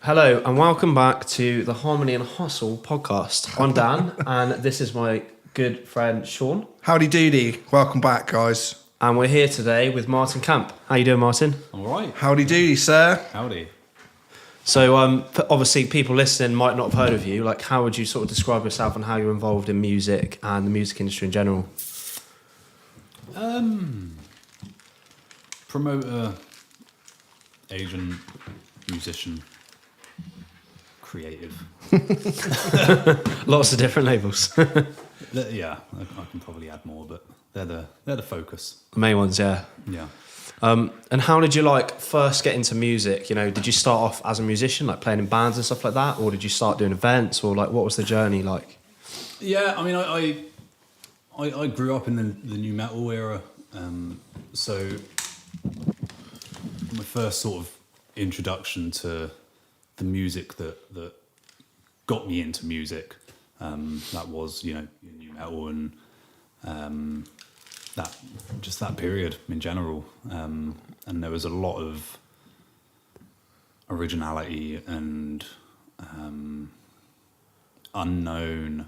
Hello and welcome back to the Harmony and Hustle podcast. I'm Dan and this is my good friend Sean. Howdy doody. Welcome back, guys. And we're here today with Martin Camp. How you doing, Martin? All right. Howdy doody, sir. Howdy. So obviously people listening might not have heard of you. Like, how would you sort of describe yourself and how you're involved in music and the music industry in general? Promoter, agent, musician, creative. Lots of different labels. Yeah, I can probably add more, but they're the focus. The main ones, yeah. Yeah. And how did you first get into music? You know, did you start off as a musician, like playing in bands and stuff like that, or did you start doing events, or what was the journey like? Yeah, I mean, I grew up in the new metal era, so my first sort of introduction to the music that got me into music, that was, new metal and that period in general, and there was a lot of originality and unknown,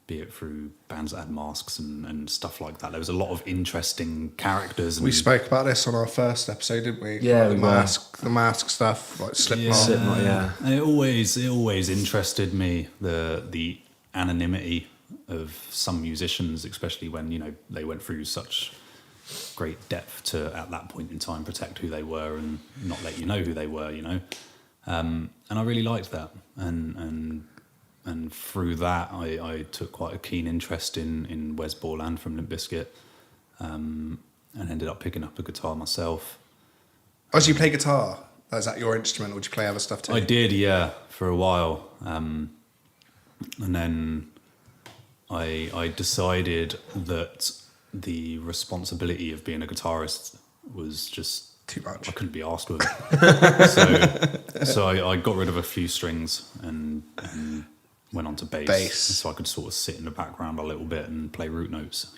be it through bands that had masks and stuff like that. There was a lot of interesting characters. We spoke about this on our first episode, didn't we? Yeah, the mask stuff, like Slipknot. Slipknot, yeah. And it always interested me, the anonymity of some musicians, especially when they went through such great depth to, at that point in time, protect who they were and not let you know who they were. And I really liked that, and through that I took quite a keen interest in Wes Borland from Limp Bizkit, and ended up picking up a guitar myself. Oh, so you play guitar? Is that your instrument, or would you play other stuff too? I did, yeah, for a while, and then I decided that the responsibility of being a guitarist was just too much. I couldn't be asked with it. so I got rid of a few strings and went on to bass, so I could sort of sit in the background a little bit and play root notes.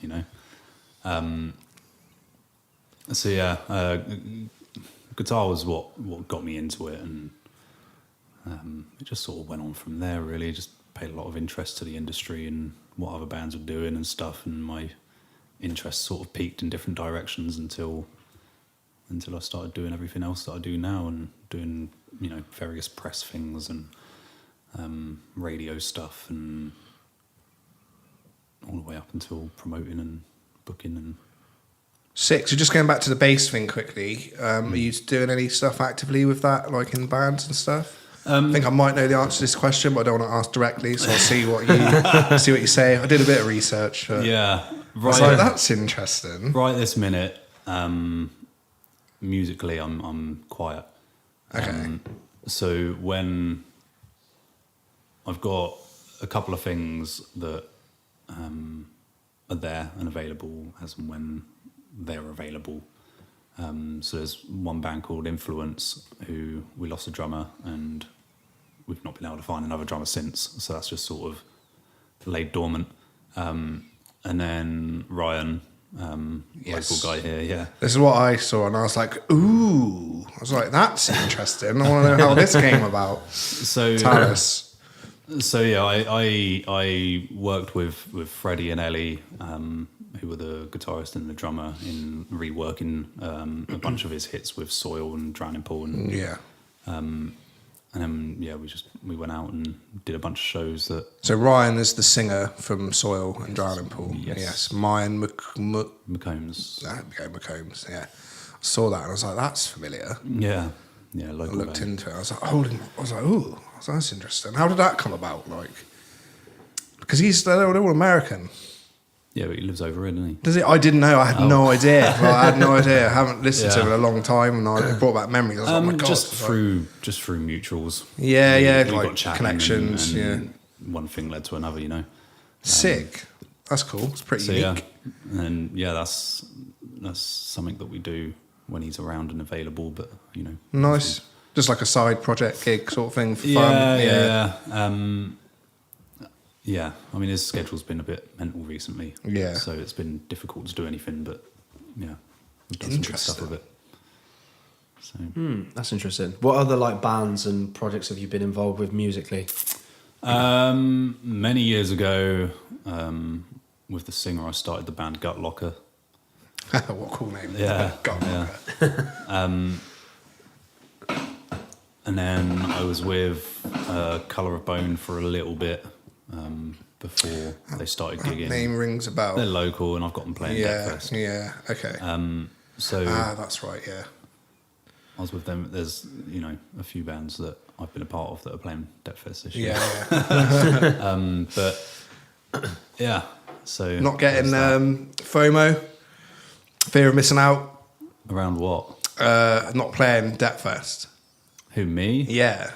So yeah, guitar was what got me into it, and it just sort of went on from there. Really, just paid a lot of interest to the industry and what other bands were doing and stuff, and my interest sort of peaked in different directions until I started doing everything else that I do now, and doing various press things and radio stuff, and all the way up until promoting and booking and. Sick. So just going back to the bass thing quickly, are you doing any stuff actively with that, like in bands and stuff? I think I might know the answer to this question, but I don't want to ask directly, so I'll see what you say. I did a bit of research. Yeah, right. So that's interesting. Right this minute, musically, I'm quiet. Okay. So when I've got a couple of things that are there and available as and when they're available. So there's one band called Influence, who we lost a drummer, and we've not been able to find another drummer since. So that's just sort of laid dormant. And then Ryan, Yes. local guy here, yeah. This is what I saw, and I was like, ooh. I was like, that's interesting. I want to know how this came about. So Tell us. So yeah, I worked with Freddie and Ellie, who were the guitarist and the drummer, in reworking a bunch of his hits with Soil and Drowning Pool, and Yeah. and then we went out and did a bunch of shows that. So Ryan is the singer from Soil and Drowning Pool. Yes. Mayan McCombs. McCombs. Yeah. I saw that and I was like, that's familiar. Yeah, I local looked band. into it. I was like, ooh, that's interesting. How did that come about? Because they're all American. Yeah, but he lives over here, doesn't he? Does it? I didn't know. I had no idea. Well, I had no idea. I haven't listened to Yeah. it in a long time, and it brought back memories. I was like, oh my God. Just through mutuals. Yeah, We like got chatting connections, and one thing led to another, Sick. That's cool. It's pretty So unique. yeah, and yeah, that's something that we do when he's around and available. But Nice. Just like a side project gig sort of thing for fun. Yeah. Yeah, I mean, his schedule's been a bit mental recently. Yeah. So it's been difficult to do anything, but yeah, we've done some good stuff with it. So That's interesting. What other like bands and projects have you been involved with musically? many years ago, with the singer, I started the band Gut Locker. What a cool name. Yeah, God, yeah. And then I was with Colour of Bone for a little bit before they started gigging. Name rings a bell. They're local, and I've got them playing Deadfest. Yeah, okay. So That's right, yeah. I was with them. There's a few bands that I've been a part of that are playing Deadfest this year. Yeah. But yeah, so Not getting there's that. FOMO, fear of missing out, Around what? not playing Deathfest. Who, me? Yeah.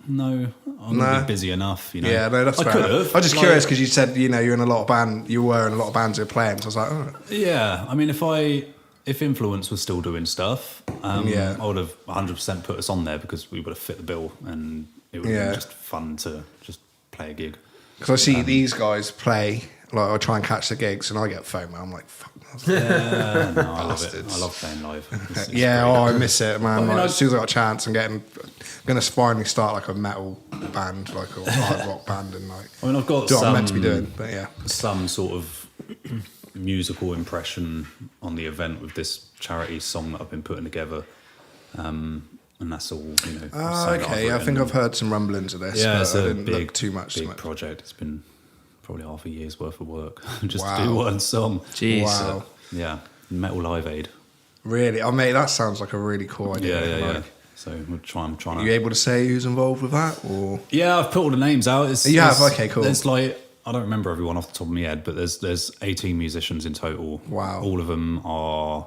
No, I'm Nah. be busy enough. Yeah, no, that's I fair could enough. have. I'm just curious because you said you're in a lot of band. You were in a lot of bands you're playing. So I was like, oh. Yeah, I mean, if Influence was still doing stuff, Yeah. I would have 100% put us on there because we would have fit the bill, and it would have Yeah. been just fun to just play a gig. Because I see these guys play. Like I try and catch the gigs, and I get FOMO. I'm like, fuck. Yeah, no, I love it. Bastards. I love playing live. It's Yeah, great. I miss it, man. I mean, Like, as soon as I got a chance, I'm going to finally start like a metal band, like a hard rock band, and like I mean, I've got do what I'm meant to be some- doing. But yeah, some sort of musical impression on the event with this charity song that I've been putting together, and that's all. something that I've okay. I think written. I've heard some rumblings of this. Yeah, but it's I a didn't big, look too much. big project. It's been probably half a year's worth of work just Wow. to do one song. Jeez. Wow, Yeah, Metal Live Aid. really? Oh, mate, that sounds like a really cool idea. Yeah. Like, So I'm trying Are you to. able to say who's involved with that, or Yeah, I've put all the names out. You have? Okay, cool. There's like, I don't remember everyone off the top of my head, but there's 18 musicians in total. Wow. All of them are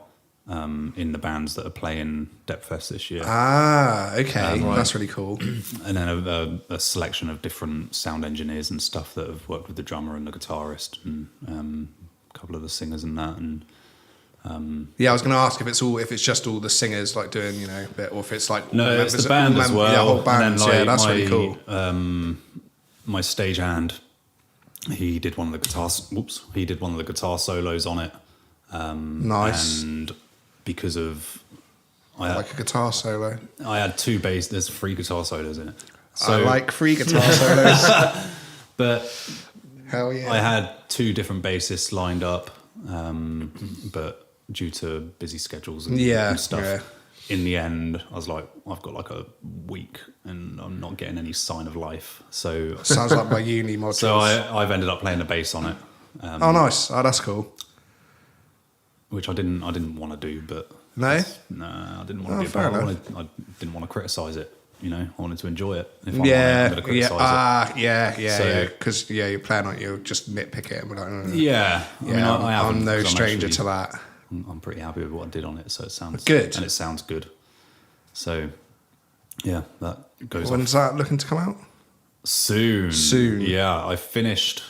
in the bands that are playing Depfest this year. okay, Right. that's really cool. And then a selection of different sound engineers and stuff that have worked with the drummer and the guitarist and a couple of the singers and that. And Yeah, I was going to ask if it's just all the singers like doing a bit, or if it's like all no, it's members- the band all as mem- well. Yeah, whole And band. then, Yeah, like, that's my, really cool. My stagehand, he did one of the guitars. Whoops, he did one of the guitar solos on it. Nice. And because of Like a guitar solo. I had two bass. There's 3 guitar solos in it. I like free guitar solos. but Hell yeah. I had 2 different bassists lined up, but due to busy schedules and, Yeah, and stuff, yeah. in the end, I was like, I've got like a week and I'm not getting any sign of life. So Sounds like my uni modules. so I've ended up playing the bass on it. Oh, nice. Oh, that's cool. Which I didn't want to do, but No? no, I didn't want to Oh, be a fair part. enough. I didn't want to criticise it. I wanted to enjoy it. If I'm Yeah, going to criticise yeah. So- Because you're playing on you'll just nitpick it and be like, it. Yeah, I mean, yeah, I haven't, I'm no because stranger actually- to that. I'm pretty happy with what I did on it, so it sounds Good. and it sounds good. So, yeah, that goes When's off that looking to come out? soon. Soon. Yeah, I finished.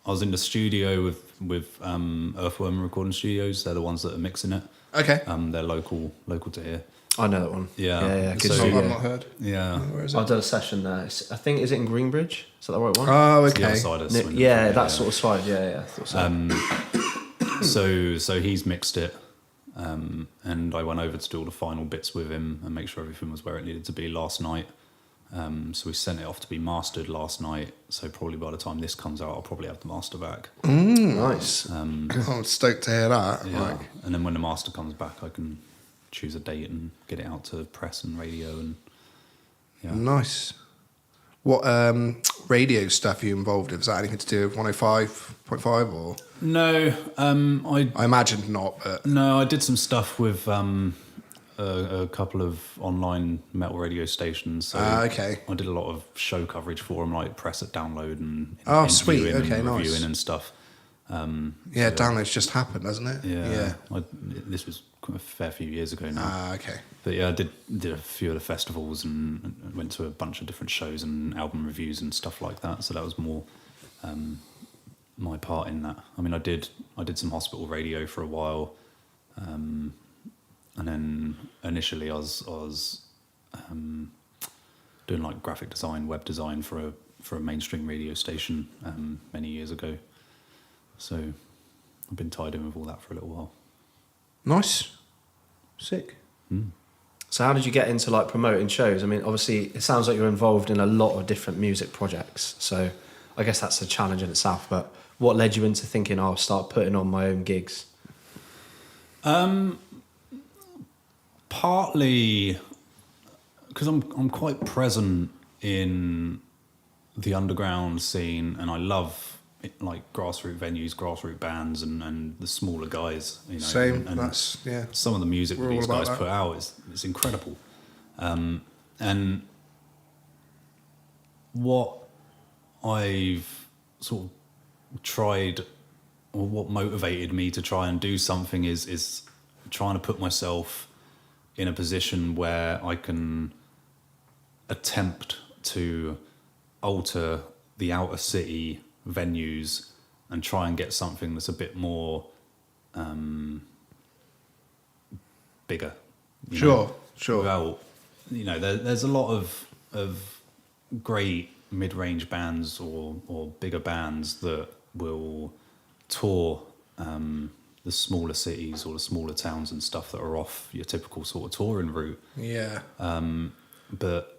I was in the studio with Earthworm Recording Studios. They're the ones that are mixing it. Okay. They're local to here. I know that one. Yeah. yeah. Good So- I've studio. not heard. Yeah, Where is I've it? done a session there. I think is it in Greenbridge? Is that the right one? Oh, it's the other okay. side of No, Swindon. yeah, that sort of side. Yeah. I thought so. So he's mixed it, and I went over to do all the final bits with him and make sure everything was where it needed to be last night. So we sent it off to be mastered last night. So probably by the time this comes out, I'll probably have the master back. Nice. I'm stoked to hear that. Yeah. Like, And then when the master comes back, I can choose a date and get it out to press and radio and yeah. nice. What radio stuff are you involved with? Is that anything to do with 105.5 or? No, I imagined not, but I did some stuff with a couple of online metal radio stations. So okay. I did a lot of show coverage for them, like press it, download, and Oh, sweet. interviewing Okay, and nice. reviewing and stuff. Yeah, downloads just happened, hasn't it? Yeah, this was a fair few years ago now. Okay. But yeah, I did a few of the festivals and went to a bunch of different shows and album reviews and stuff like that. So that was more my part in that. I mean, I did some hospital radio for a while, and then initially I was doing like graphic design, web design for a mainstream radio station many years ago. So I've been tied in with all that for a little while. Nice. Sick. So how did you get into like promoting shows? I mean, obviously it sounds like you're involved in a lot of different music projects. So I guess that's a challenge in itself. But what led you into thinking, I'll start putting on my own gigs? Partly because I'm quite present in the underground scene, and I love like grassroot venues, grassroot bands, and the smaller guys. You know, Same. and That's some of the music We're that all these about guys that. put out is incredible. And what I've sort of tried, or what motivated me to try and do something is trying to put myself in a position where I can attempt to alter the outer city venues and try and get something that's a bit more bigger. you know, Sure. Without, there's a lot of great mid-range bands or bigger bands that will tour the smaller cities or the smaller towns and stuff that are off your typical sort of touring route. Yeah. But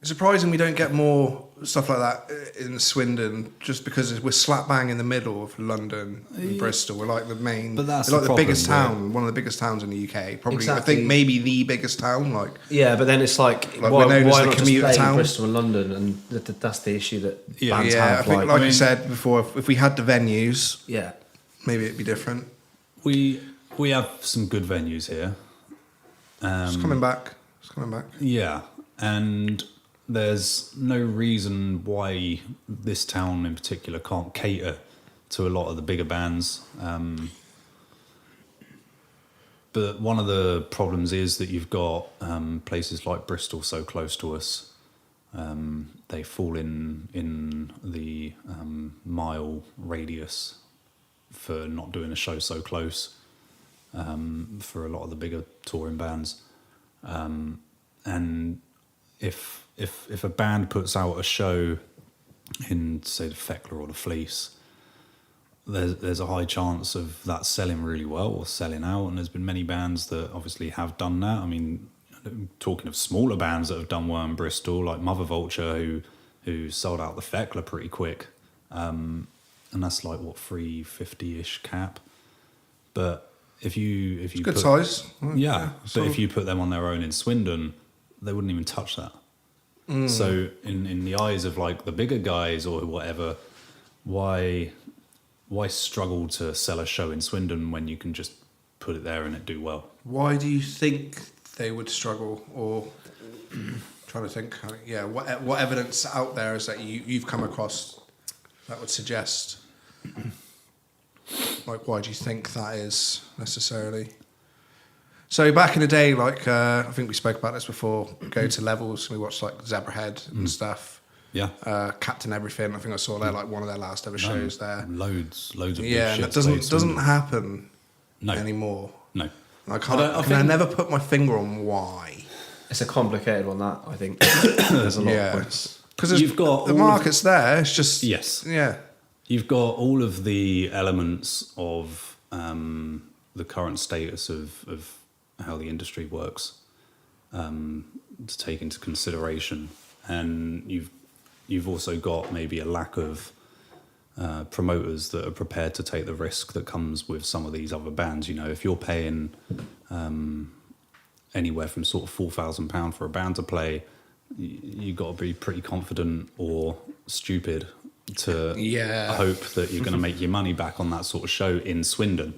It's surprising we don't get more stuff like that in Swindon, just because we're slap bang in the middle of London and Bristol. We're like the main, But that's we're like the the problem, biggest town, one of the biggest towns in the UK. Probably, Exactly. I think maybe the biggest town. Like, Yeah, but then it's like Like, why, we're known as why the not just commuter play in town? Bristol and London? And that's the issue that Yeah. bands yeah, I have. think, like you said before, if we had the venues, yeah. maybe it'd be different. we have some good venues here. It's coming back. Yeah, and there's no reason why this town in particular can't cater to a lot of the bigger bands. But one of the problems is that you've got places like Bristol so close to us. They fall in the mile radius for not doing a show so close for a lot of the bigger touring bands. And if a band puts out a show in, say, the Feckler or the Fleece, there's a high chance of that selling really well or selling out. And there's been many bands that obviously have done that. I mean, talking of smaller bands that have done well in Bristol, like Mother Vulture, who sold out the Feckler pretty quick. And that's like, what, 350-ish cap. But if you Good put, size. yeah, So- but if you put them on their own in Swindon, they wouldn't even touch that. So in the eyes of like the bigger guys or whatever, why struggle to sell a show in Swindon when you can just put it there and it do well? Why do you think they would struggle? Or trying to think, yeah, what evidence out there is that you've come across that would suggest, like, why do you think that is necessarily? So back in the day, like, I think we spoke about this before, go to Levels, we watched like Zebrahead and stuff. Yeah. Captain Everything, I think I saw their like one of their last ever shows there. Loads of Yeah, big and shit that played doesn't Swindon. happen No. anymore. No. I can't. I I think- never put my finger on why. It's a complicated one, that, I think. There's a lot of points. Because You've got the all market's there. It's just Yes. yeah. You've got all of the elements of the current status of how the industry works to take into consideration, and you've also got maybe a lack of promoters that are prepared to take the risk that comes with some of these other bands. You know, if you're paying anywhere from sort of £4,000 for a band to play, you got to be pretty confident or stupid to Yeah. hope that you're going to make your money back on that sort of show in Swindon.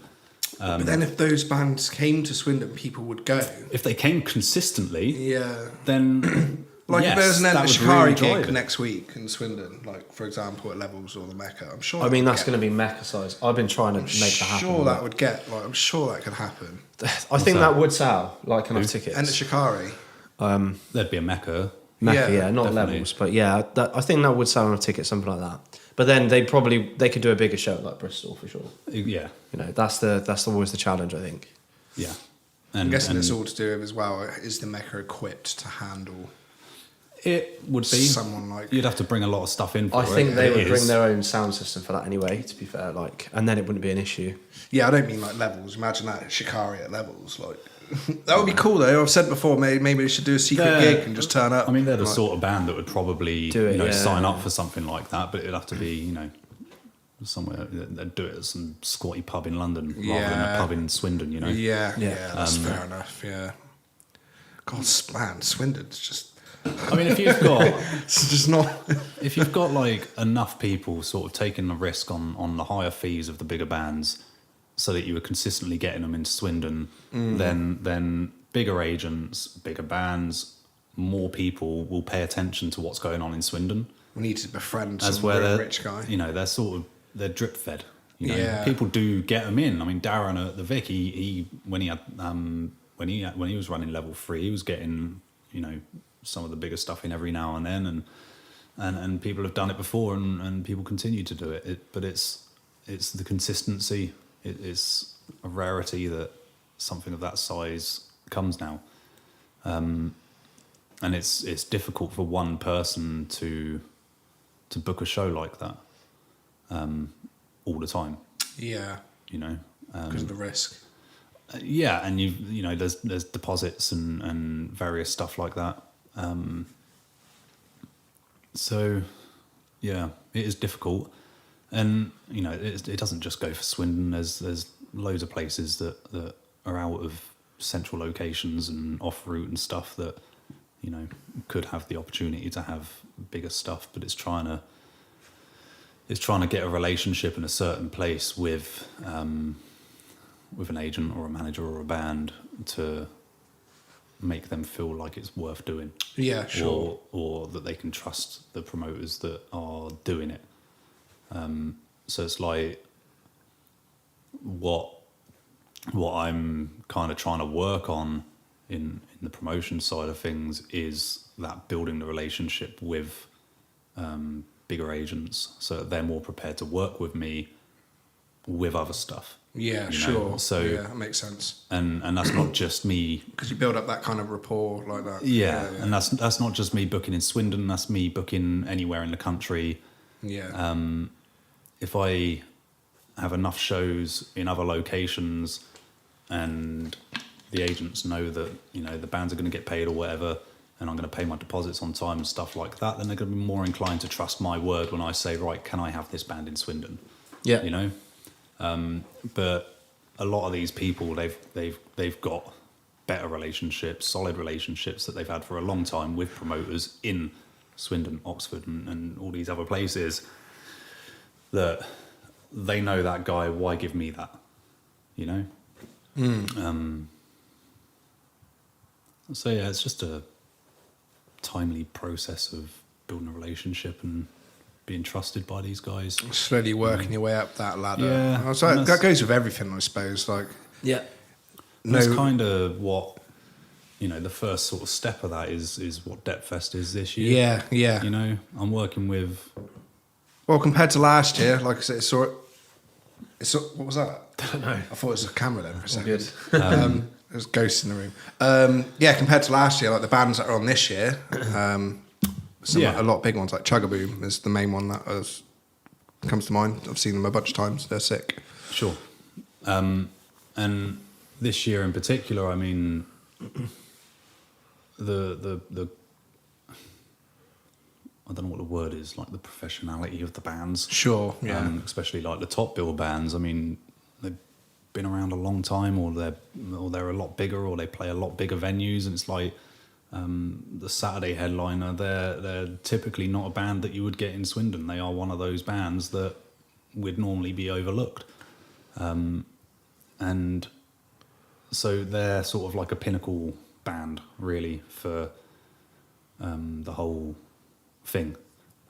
But then if those bands came to Swindon, people would go. If they came consistently, Yeah. then Like yes, if there's an that Enter would Shikari really drive gig it. next week in Swindon, like for example at Levels or the Mecca, I'm sure. I mean, that's going to be Mecca size. I've been trying to make that happen. Sure, that would get. Like, I'm sure that could happen. I think that would sell, like enough tickets. Enter Shikari. There'd be a Mecca. Mecca, Yeah, not definitely. Levels, but yeah, I think that would sell on a ticket, something like that. But then they could do a bigger show like Bristol for sure. Yeah, You know, that's always the challenge, I think. yeah. I'm And, guessing it's and all to do with as well. Is the Mecca equipped to handle it would be someone like? you'd have to bring a lot of stuff in for I it. think they It would bring is. their own sound system for that anyway, to be fair, and then it wouldn't be an issue. Yeah, I don't mean like Levels. Imagine that Shikari at Levels, like That would be cool though. I've said before, maybe we should do a secret gig and just turn up. I mean, they're the sort of band that would probably Do it, sign up for something like that, but it'd have to be somewhere. They'd do it at some squatty pub in London rather than a pub in Swindon. Yeah, that's fair enough. Yeah. God, man, Swindon's just. I mean, if you've got It's just not. if you've got like enough people sort of taking the risk on the higher fees of the bigger bands, so that you were consistently getting them into Swindon, then bigger agents, bigger bands, more people will pay attention to what's going on in Swindon. We need to befriend That's some where real they're rich guy. they're drip fed. Yeah. People do get them in. I mean, Darren at the Vic, he when he was running level 3, he was getting some of the bigger stuff in every now and then, and people have done it before, and people continue to do it. But it's the consistency. It's a rarity that something of that size comes now, and it's difficult for one person to book a show like that all the time. Yeah. Because of the risk. Yeah, and there's deposits and various stuff like that. So yeah, it is difficult, and it doesn't just go for Swindon. There's loads of places that are out of central locations and off route and stuff that could have the opportunity to have bigger stuff, but it's trying to get a relationship in a certain place with an agent or a manager or a band to make them feel like it's worth doing. Yeah, sure. Or that they can trust the promoters that are doing it. So it's like what I'm kind of trying to work on in the promotion side of things is that building the relationship with bigger agents so that they're more prepared to work with me with other stuff. Yeah, sure. So yeah, that makes sense. And that's not just me, because you build up that kind of rapport like that. yeah. And that's not just me booking in Swindon. That's me booking anywhere in the country. Yeah. If I have enough shows in other locations, and the agents know that the bands are going to get paid or whatever, and I'm going to pay my deposits on time and stuff like that, then they're going to be more inclined to trust my word when I say, right, can I have this band in Swindon? Yeah. But a lot of these people, they've got better relationships, solid relationships that they've had for a long time with promoters in Swindon, Oxford, and all these other places, that they know that guy. Why give me that? So yeah, it's just a timely process of building a relationship and being trusted by these guys. Slowly working your way up that ladder. Yeah. So that goes with everything, I suppose. Like, Yeah. That's kind of what the first sort of step of that is what Depfest is this year. Yeah. I'm working with. Well, compared to last year, like I said, what was that? I don't know. I thought it was a camera then for a second. Good. There's ghosts in the room. Yeah, compared to last year, like the bands that are on this year, a lot of big ones like Chugaboom is the main one that comes to mind. I've seen them a bunch of times. They're sick. Sure. And this year in particular, I mean, the I don't know what the word is, like the professionality of the bands. Sure, yeah. Especially like the top bill bands. I mean, they've been around a long time, or they're a lot bigger, or they play a lot bigger venues, and it's like the Saturday headliner. They're typically not a band that you would get in Swindon. They are one of those bands that would normally be overlooked, and so they're sort of like a pinnacle band, really, for the whole thing.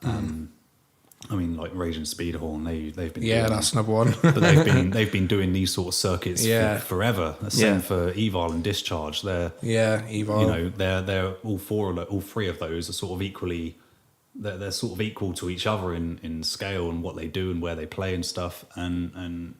I mean, like Raging Speedhorn, they've been that's another one. but they've been doing these sort of circuits for forever. Same for Eval and Discharge. They're Eval. They're all three of those are sort of equally. They're sort of equal to each other in scale and what they do and where they play and stuff. And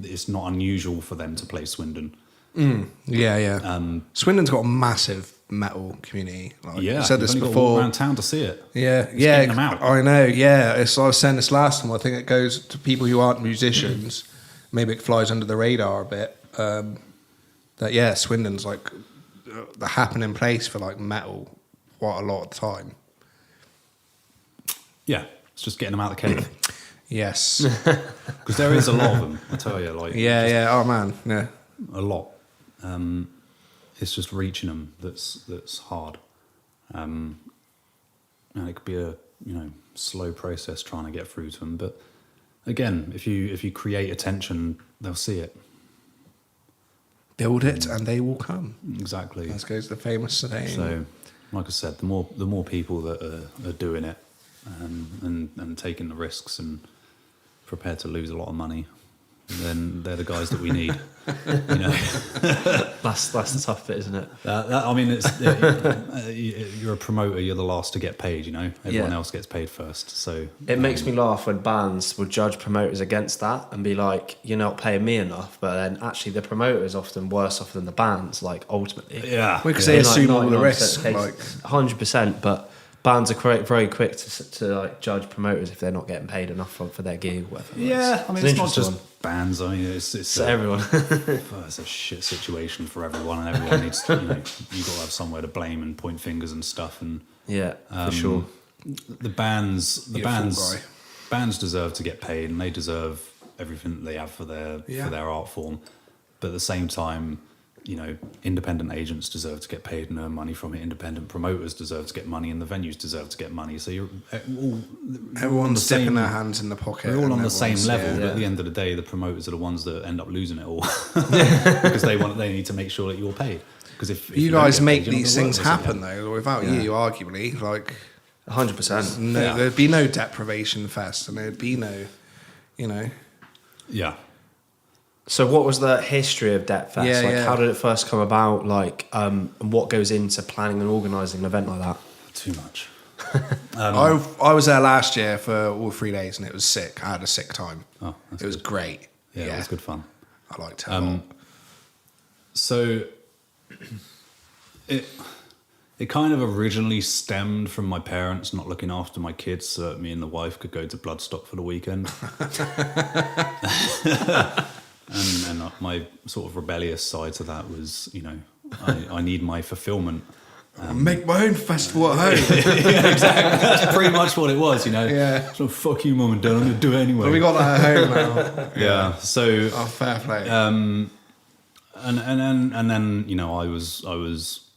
it's not unusual for them to play Swindon. Swindon's got a massive metal community. Like, Yeah, I said this you've only got to before. walk around town to see it. Yeah, them out. I know. Yeah, I was saying this last time. I think it goes to people who aren't musicians. Maybe it flies under the radar a bit. that Swindon's like the happening place for like metal quite a lot of the time. Yeah, it's just getting them out of the cave. Yes. Because there is a lot of them, I tell you. Like, Yeah. Oh man. Yeah. a lot. It's just reaching them that's hard. And it could be a slow process trying to get through to them. But again, if you create attention, they'll see it. Build it and they will come. Exactly. That goes the famous saying. So, like I said, the more people that are doing it and taking the risks and prepared to lose a lot of money, then they're the guys that we need. That's the tough bit, isn't it? I mean, you're a promoter. You're the last to get paid. Everyone else gets paid first. So it makes me laugh when bands will judge promoters against that and be like, "You're not paying me enough," but then actually the promoter is often worse off than the bands. Like ultimately, yeah, because they assume all the risks. 100%, but bands are very quick to like judge promoters if they're not getting paid enough for their gig or whatever. Yeah, I mean, it's not just bands. I mean, it's everyone. It's a shit situation for everyone, and everyone needs to, you've got to have somewhere to blame and point fingers and stuff. And yeah, for sure. The bands deserve to get paid, and they deserve everything that they have for their art form. But at the same time, independent agents deserve to get paid and earn money from it. Independent promoters deserve to get money, and the venues deserve to get money. So everyone's dipping their hands in the pocket. We're all on the same level, but at the end of the day, the promoters are the ones that end up losing it all because they need to make sure that you're paid. Because if you guys make these things happen, though, without you, arguably, like 100%, there'd be no Deprivation Fest, and there'd be no, Yeah. So what was the history of DEPFest? How did it first come about? And what goes into planning and organising an event like that? Too much. I was there last year for all 3 days, and it was sick. I had a sick time. Oh, it was great. Yeah, it was good fun. I liked it a lot. So it kind of originally stemmed from my parents not looking after my kids so that me and the wife could go to Bloodstock for the weekend. And my sort of rebellious side to that was, I need my fulfillment. Make my own festival at home. Yeah, exactly. That's pretty much what it was, Yeah. So fuck you, mum and dad. I'm going to do it anyway. But we got that at home now. Yeah. So. Oh, fair play. And then I was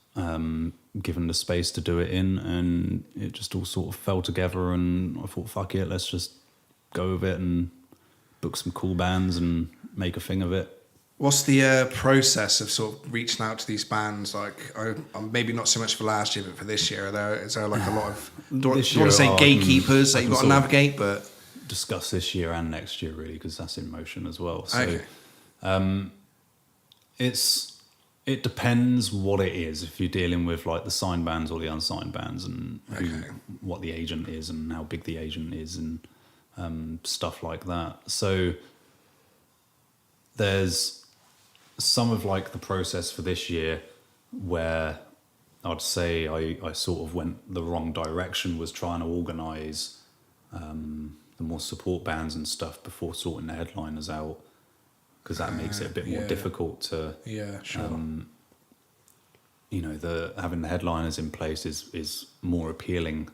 given the space to do it in, and it just all sort of fell together. And I thought, fuck it, let's just go with it and book some cool bands and make a thing of it. What's the process of sort of reaching out to these bands? Like, maybe not so much for last year, but for this year, is there like a lot of don't want to say gatekeepers that you've got to navigate, but discuss this year and next year really, because that's in motion as well. So, okay. It depends what it is. If you're dealing with like the signed bands or the unsigned bands, and what the agent is and how big the agent is, and stuff like that. So there's some of like the process for this year where I'd say I sort of went the wrong direction, was trying to organise the more support bands and stuff before sorting the headliners out, because that makes it a bit more difficult to having the headliners in place is more appealing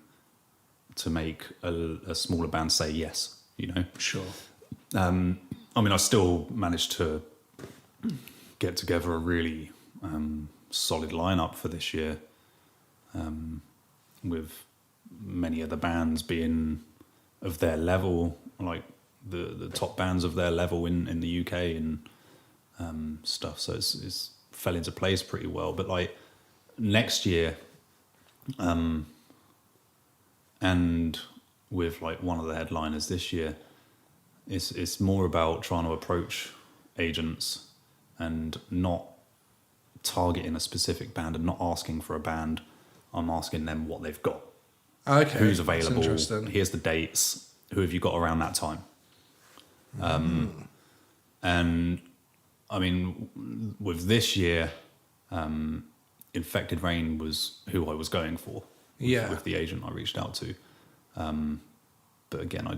to make a smaller band say yes, Sure. I mean, I still managed to get together a really solid lineup for this year, with many of the bands being of their level, like the top bands of their level in the UK and stuff. So it's fell into place pretty well. But like next year, and with like one of the headliners this year, it's more about trying to approach agents and not targeting a specific band and not asking for a band. I'm asking them what they've got. Okay. Who's available? Here's the dates. Who have you got around that time? And I mean, with this year, Infected Rain was who I was going for. With the agent I reached out to. But again, I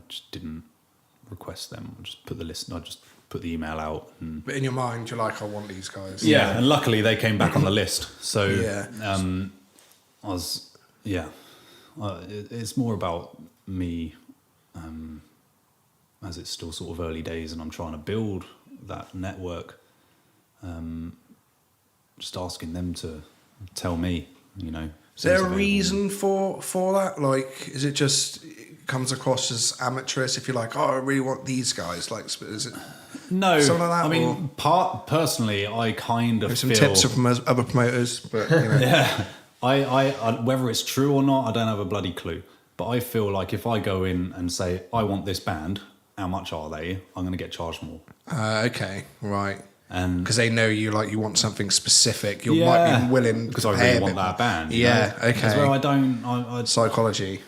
just didn't request them. I just put the list. I just put the email out. And But in your mind, you're like, I want these guys. yeah, and luckily they came back on the list. So it's more about me, as it's still sort of early days and I'm trying to build that network, just asking them to tell me, you know. Is there a reason for that? Like, is it just it comes across as amateurish if you're like, oh, I really want these guys? Like, is it no, something like that? I mean, personally, I kind of some feel... tips from other promoters, but, you know. Yeah, I whether it's true or not, I don't have a bloody clue. But I feel like if I go in and say, I want this band, how much are they? I'm going to get charged more. Okay, right. And because they know you want something specific, you might be willing because to I pay really a want bit that band. Yeah, know? okay. As well, I psychology.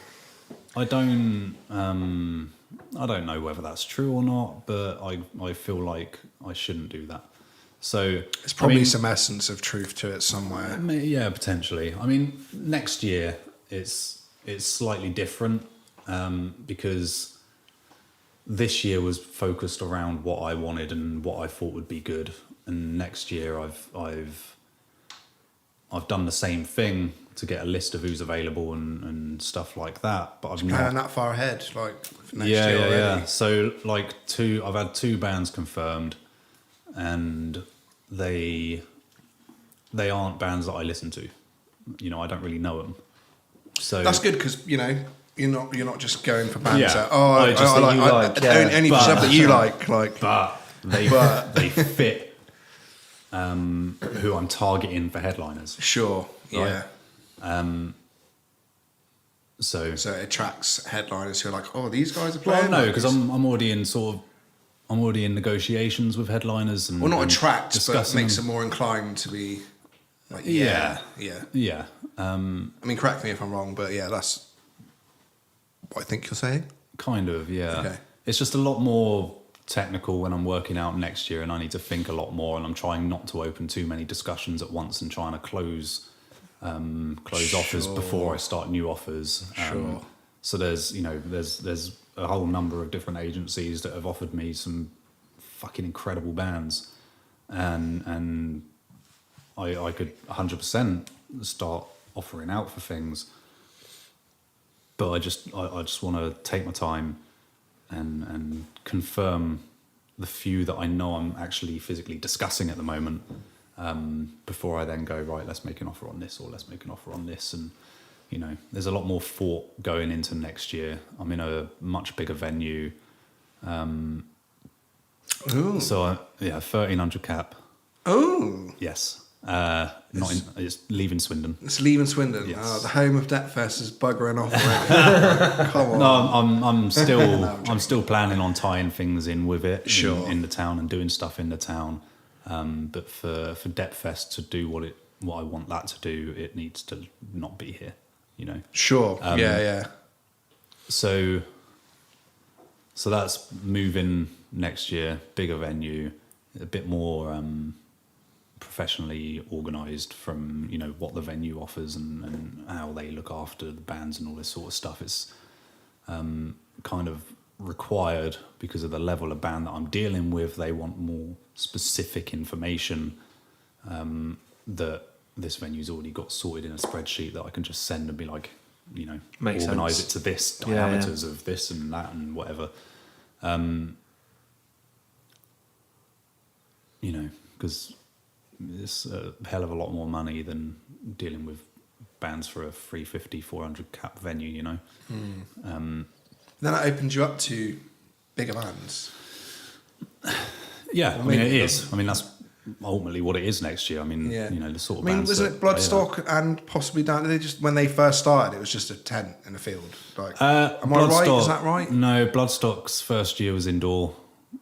I don't know whether that's true or not, but I feel like I shouldn't do that. So there's probably some essence of truth to it somewhere. Yeah, potentially. I mean, next year it's slightly different because this year was focused around what I wanted and what I thought would be good, and next year I've done the same thing to get a list of who's available and stuff like that. But I've not planning that far ahead, like for next year already. Yeah. So like I've had 2 bands confirmed, and they aren't bands that I listen to. You know, I don't really know them. So that's good because you know. You're not just going for bands that only stuff that you like. But they fit who I'm targeting for headliners. Sure. Right? Yeah. So it attracts headliners who are like, oh, these guys are playing. Well, no, because I'm already in negotiations with headliners and not attracts, but makes them more inclined to be. Like, yeah. I mean, correct me if I'm wrong, but yeah, that's what I think you're saying. Kind of, yeah. Okay. It's just a lot more technical when I'm working out next year, and I need to think a lot more, and I'm trying not to open too many discussions at once and trying to close offers before I start new offers. Sure. So there's a whole number of different agencies that have offered me some fucking incredible bands, and I could 100% start offering out for things. But I just want to take my time and confirm the few that I know I'm actually physically discussing at the moment before I then go, right, let's make an offer on this, or let's make an offer on this. And, you know, there's a lot more thought going into next year. I'm in a much bigger venue. So, 1,300 cap. Oh. Yes. It's leaving Swindon. It's leaving Swindon. Yes. Oh, the home of Depfest is buggering off already. Come on. No, I'm still planning on tying things in with it in the town and doing stuff in the town. But for Depfest to do what I want that to do, it needs to not be here. You know. Sure. Yeah. So that's moving next year. Bigger venue, a bit more. Professionally organised from what the venue offers and how they look after the bands and all this sort of stuff. It's kind of required because of the level of band that I'm dealing with. They want more specific information that this venue's already got sorted in a spreadsheet that I can just send and be like, organise it to this diameters of this and that and whatever. Because it's a hell of a lot more money than dealing with bands for a 350, 400 cap venue, Then that opens you up to bigger bands. Yeah, I mean, it is. I mean, that's ultimately what it is next year. I mean, the sort of bands. Wasn't it Bloodstock and possibly down? They just when they first started, it was just a tent in a field. Like, am I right? Is that right? No, Bloodstock's first year was indoor.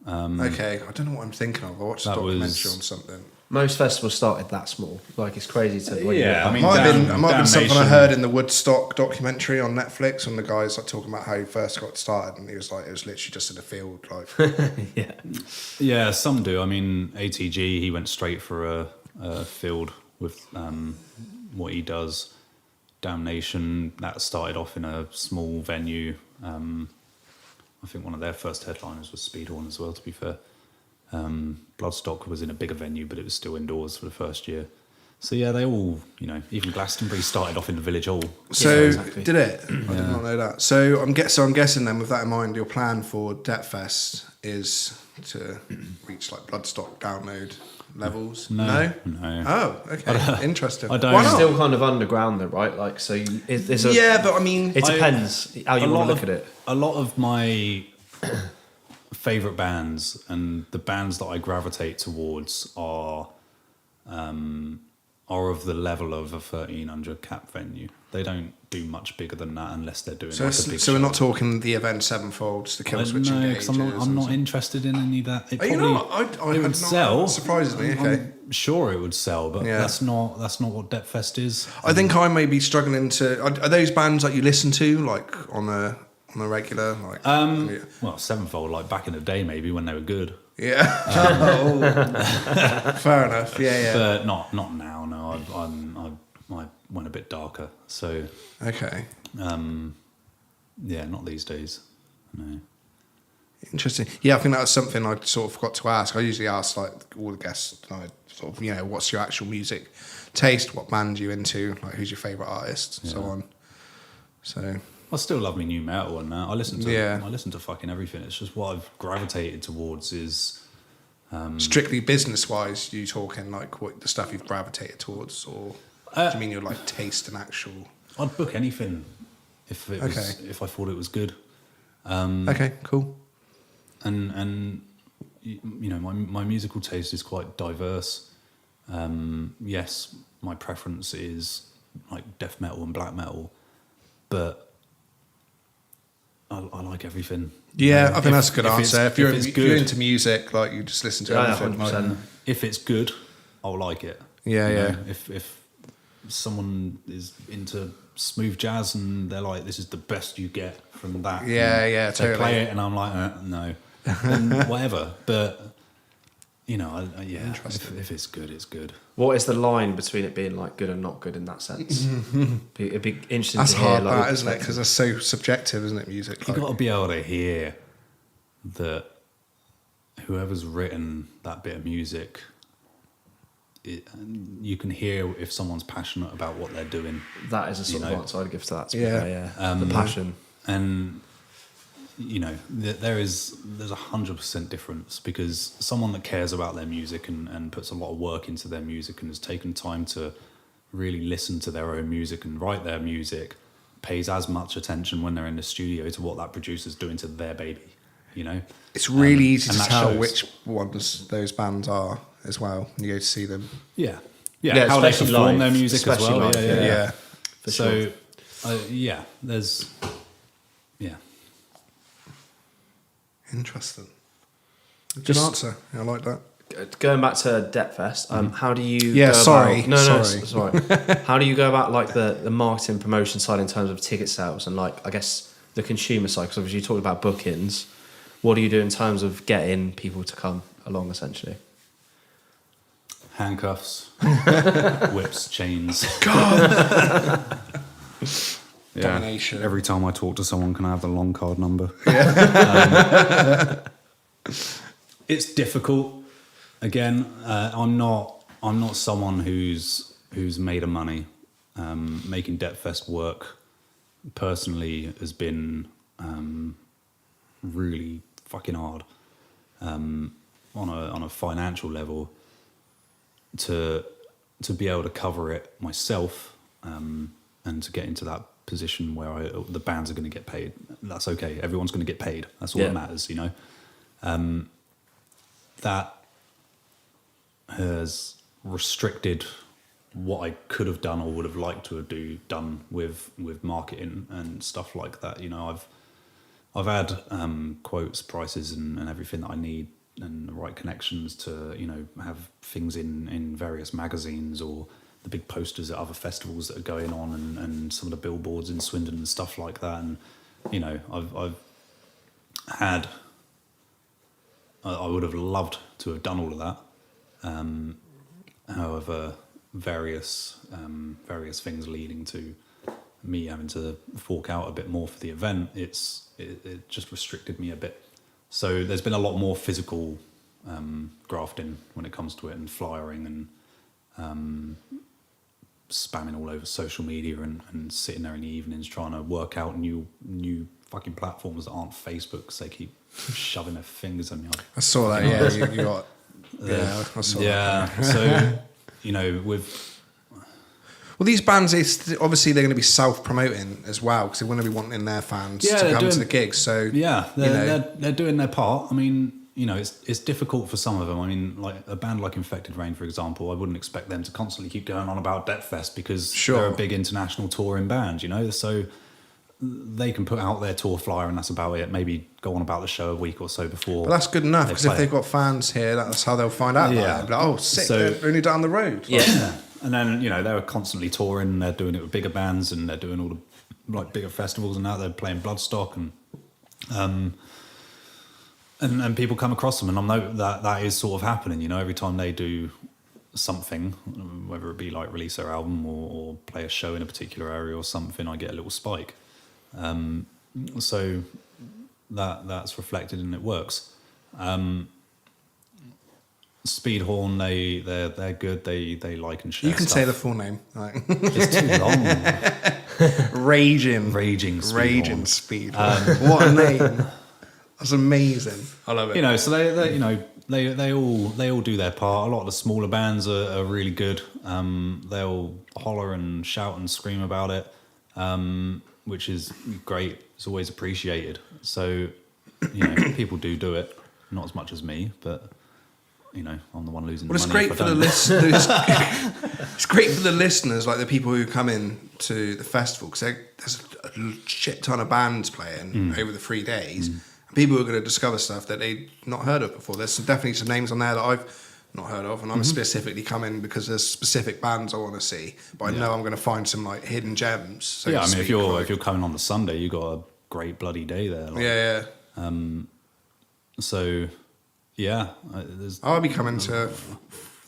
Okay, I don't know what I'm thinking of. I watched a documentary on something. Most festivals started that small. Like, it's crazy to... I mean, might have been something I heard in the Woodstock documentary on Netflix, when the guy's like talking about how he first got started, and he was like, it was literally just in a field, like. Yeah, some do. I mean, ATG, he went straight for a field with what he does. Damnation, that started off in a small venue. I think one of their first headliners was Speedhorn as well, to be fair. Bloodstock was in a bigger venue, but it was still indoors for the first year. So yeah, they all, even Glastonbury started off in the village hall. So Yeah, exactly. did it? I did not know that. So I'm guessing then, with that in mind, your plan for DEPFest is to reach like Bloodstock download levels. No. Oh, okay. Interesting. I don't- Why It's not? still kind of underground though, right? Like, so there's a... Yeah, but I mean, It depends how you want to look at it. A lot of my favourite bands and the bands that I gravitate towards are of the level of a 1,300 cap venue. They don't do much bigger than that unless they're doing so, like a big so we're show. not talking the Event Sevenfolds, the Kill Switch No, Engages. because I'm not interested in any of that. It Oh, you probably, know what? I it would not, sell. Surprises me. Okay. I'm sure it would sell, but Yeah. that's not what DEPFest is. I think I may be struggling to. Are those bands that you listen to like on a regular? Like, yeah. Well, Sevenfold, like back in the day, maybe when they were good, Yeah. Fair enough. Yeah. but not now. No, I went a bit darker. So Okay. yeah, not these days. No. Interesting. Yeah, I think that was something I sort of forgot to ask. I usually ask like all the guests, like, sort of, what's your actual music taste? What band you into? Like, who's your favourite artist? And so on. So. I still love me new metal and that. I listen to fucking everything. It's just what I've gravitated towards is Strictly business-wise, you talking like what the stuff you've gravitated towards, or do you mean your like taste and actual? I'd book anything if it was, if I thought it was good. Okay, cool. And my musical taste is quite diverse. Yes, my preference is like death metal and black metal, but I like everything. Yeah, I think that's a good answer. If you're good, into music, like you just listen to Yeah, everything. 100%. Like, if it's good, I'll like it. Yeah, You know, yeah. If someone is into smooth jazz and they're like, this is the best you get from that. Yeah, and yeah, they totally. play it and I'm like, no, then whatever. But if it's good, it's good. What is the line between it being like good and not good in that sense? It'd be interesting that's to hear. hard, like, that, isn't it? Because it's so subjective, isn't it? Music. You Like, got to be able to hear that whoever's written that bit of music, you can hear if someone's passionate about what they're doing. that is a sort of know. answer I'd give to that. Yeah. The passion. And there's 100% difference, because someone that cares about their music and puts a lot of work into their music and has taken time to really listen to their own music and write their music pays as much attention when they're in the studio to what that producer's doing to their baby. it's really easy and to that tell shows. which ones those bands are as well when you go to see them. Yeah, Yeah, how they especially perform live. their music as Especially well. live, Yeah. For So, sure. there's, yeah. Interesting. Good Just- answer. I like that. Going back to DEPFest, how do you? Yeah, go sorry, About, no, sorry. it's all right. How do you go about like the marketing promotion side in terms of ticket sales and like I guess the consumer side? Because obviously you talked about bookings. What do you do in terms of getting people to come along essentially? Handcuffs, whips, chains. Yeah. Domination. Every time I talk to someone, can I have the long card number? It's difficult. Again, I'm not someone who's made of money. Making DEPFest work personally has been really fucking hard on a financial level. To be able to cover it myself and to get into that position where the bands are going to get paid. That's okay. Everyone's going to get paid. That's all that matters, That has restricted what I could have done or would have liked to have done with marketing and stuff like that. I've had quotes, prices, and everything that I need, and the right connections to have things in various magazines or the big posters at other festivals that are going on, and some of the billboards in Swindon and stuff like that. And I've had, I would have loved to have done all of that. However, various things leading to me having to fork out a bit more for the event, it just restricted me a bit. So there's been a lot more physical grafting when it comes to it, and flyering and spamming all over social media and sitting there in the evenings trying to work out new fucking platforms that aren't Facebook because they keep shoving their fingers in me. I saw that. Yeah, you got. Yeah, I saw that. Yeah, so with. Well, these bands, obviously they're going to be self-promoting as well because they want to be wanting their fans to come to the gigs. So they're doing their part. I mean, it's difficult for some of them. I mean, like a band like Infected Rain, for example, I wouldn't expect them to constantly keep going on about Deathfest because they're a big international touring band, so they can put out their tour flyer and that's about it. Maybe go on about the show a week or so before. But that's good enough because if they've got fans here, that's how they'll find out about it. Like, oh, sick, they're only down the road. Yeah. And then, they're constantly touring, they're doing it with bigger bands and they're doing all the bigger festivals and that. They're playing Bloodstock and people come across them, and I know that is sort of happening. Every time they do something, whether it be like release their album or play a show in a particular area or something, I get a little spike. So that's reflected and it works. Speedhorn, they're good. They like and share. You can stuff. say the full name. Right. It's too long. Raging Speedhorn. What a name! That's amazing. I love it. So they all do their part. A lot of the smaller bands are really good. They'll holler and shout and scream about it, which is great. It's always appreciated. So people do it. Not as much as me, but. I'm the one losing the money. Well, it's great for the listeners. It's great for the listeners, like the people who come in to the festival, because there's a shit ton of bands playing over the 3 days. And people are going to discover stuff that they've not heard of before. There's definitely some names on there that I've not heard of, and I'm specifically coming because there's specific bands I want to see. But I know I'm going to find some like hidden gems. So I mean, if you're coming on the Sunday, you got a great bloody day there. So. Yeah, I'll be coming to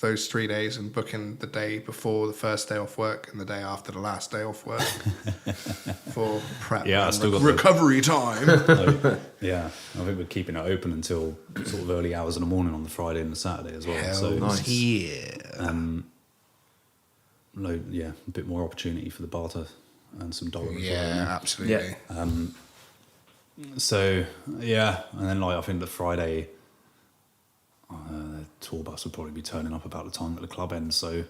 those 3 days and booking the day before the first day off work and the day after the last day off work for prep. Yeah, I still got recovery time. Yeah, I think we're keeping it open until sort of early hours in the morning on the Friday and the Saturday as well. Hell so nice. Yeah. A bit more opportunity for the bar to earn some dollars. Yeah, absolutely. Yeah. And then I think the Friday. The tour bus would probably be turning up about the time that the club ends, so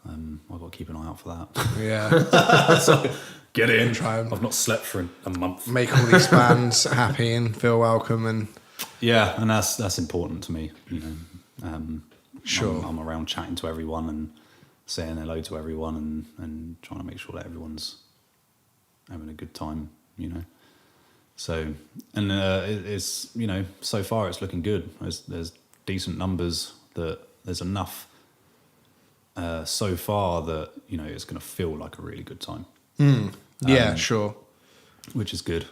I've got to keep an eye out for that. Yeah. So get in. I've not slept for a month. Make all these fans happy and feel welcome, and and that's important to me. Sure. I'm around chatting to everyone and saying hello to everyone and trying to make sure that everyone's having a good time. So and it's so far it's looking good. There's decent numbers, that there's enough so far that it's going to feel like a really good time. Sure, which is good.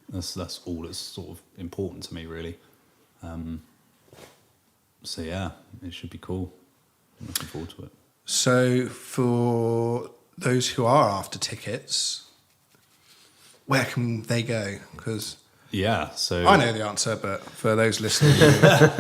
That's all that's sort of important to me, really. So it should be cool. I'm looking forward to it. So for those who are after tickets, where can they go? Because so I know the answer, but for those listening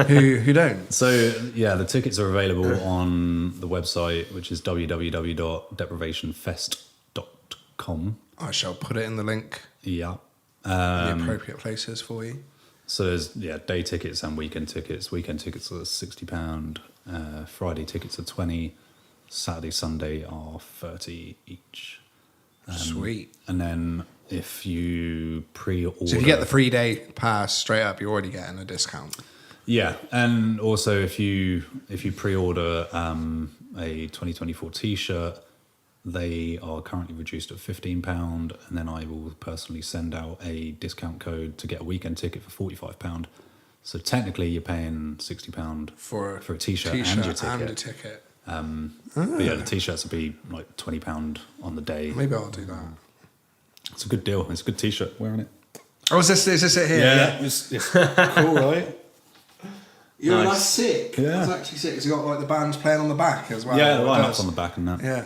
who don't. So the tickets are available on the website, which is www.deprivationfest.com. I shall put it in the link. Yeah. The appropriate places for you. So there's day tickets and weekend tickets. Weekend tickets are £60. Friday tickets are $20. Saturday, Sunday are $30 each. Sweet. And then if you pre-order... So if you get the 3-day pass straight up, you're already getting a discount. Yeah, and also if you pre-order a 2024 T-shirt, they are currently reduced at £15, and then I will personally send out a discount code to get a weekend ticket for £45. So technically you're paying £60 for a T-shirt and your ticket. And a ticket. But the T-shirts will be like £20 on the day. Maybe I'll do that. It's a good deal. It's a good T-shirt. Wearing it. Oh, is this it here? Yeah. It's cool, right? Yeah, that's sick. Yeah. That's actually sick. It's got like the bands playing on the back as well. Yeah, the lineup's on the back and that. Yeah.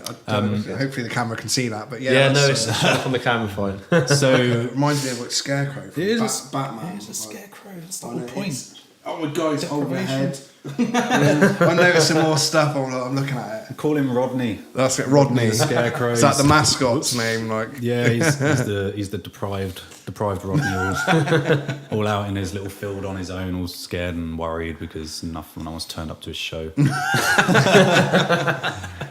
Hopefully the camera can see that. But it's on the camera fine. So it reminds me of like Scarecrow. From it is Batman. It is a scarecrow. That's the whole point. Oh my God, it's overhead. I'm noticing more stuff. I'm looking at it. Call him Rodney. That's it, Rodney. The Scarecrow. Is that the mascot's name? Like, yeah, he's the deprived Rodney, all out in his little field on his own, all scared and worried because no one's turned up to his show.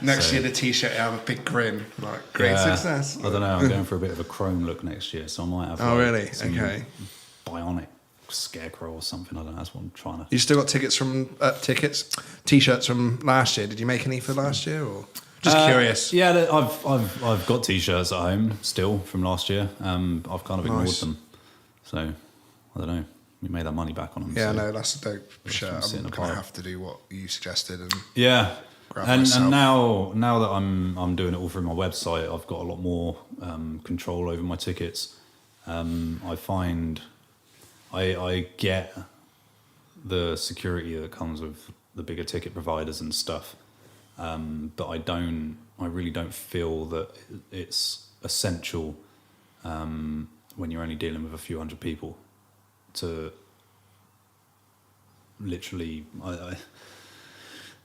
Next year, the T-shirt have a big grin, like great success. I don't know. I'm going for a bit of a chrome look next year, so I might have. Oh, like, really? some Okay. Bionic Scarecrow or something. I don't know. That's what I'm trying to. You still got T-shirts from last year. Did you make any for last year, or just curious? Yeah, I've got T-shirts at home still from last year. I've kind of ignored them, so I don't know. We made our money back on them. Yeah, so no, that's a dope shirt. sitting I'm apart. gonna have to do what you suggested. And yeah, grab and myself. now that I'm doing it all through my website, I've got a lot more control over my tickets. I find I get the security that comes with the bigger ticket providers and stuff, but I really don't feel that it's essential when you're only dealing with a few hundred people to literally.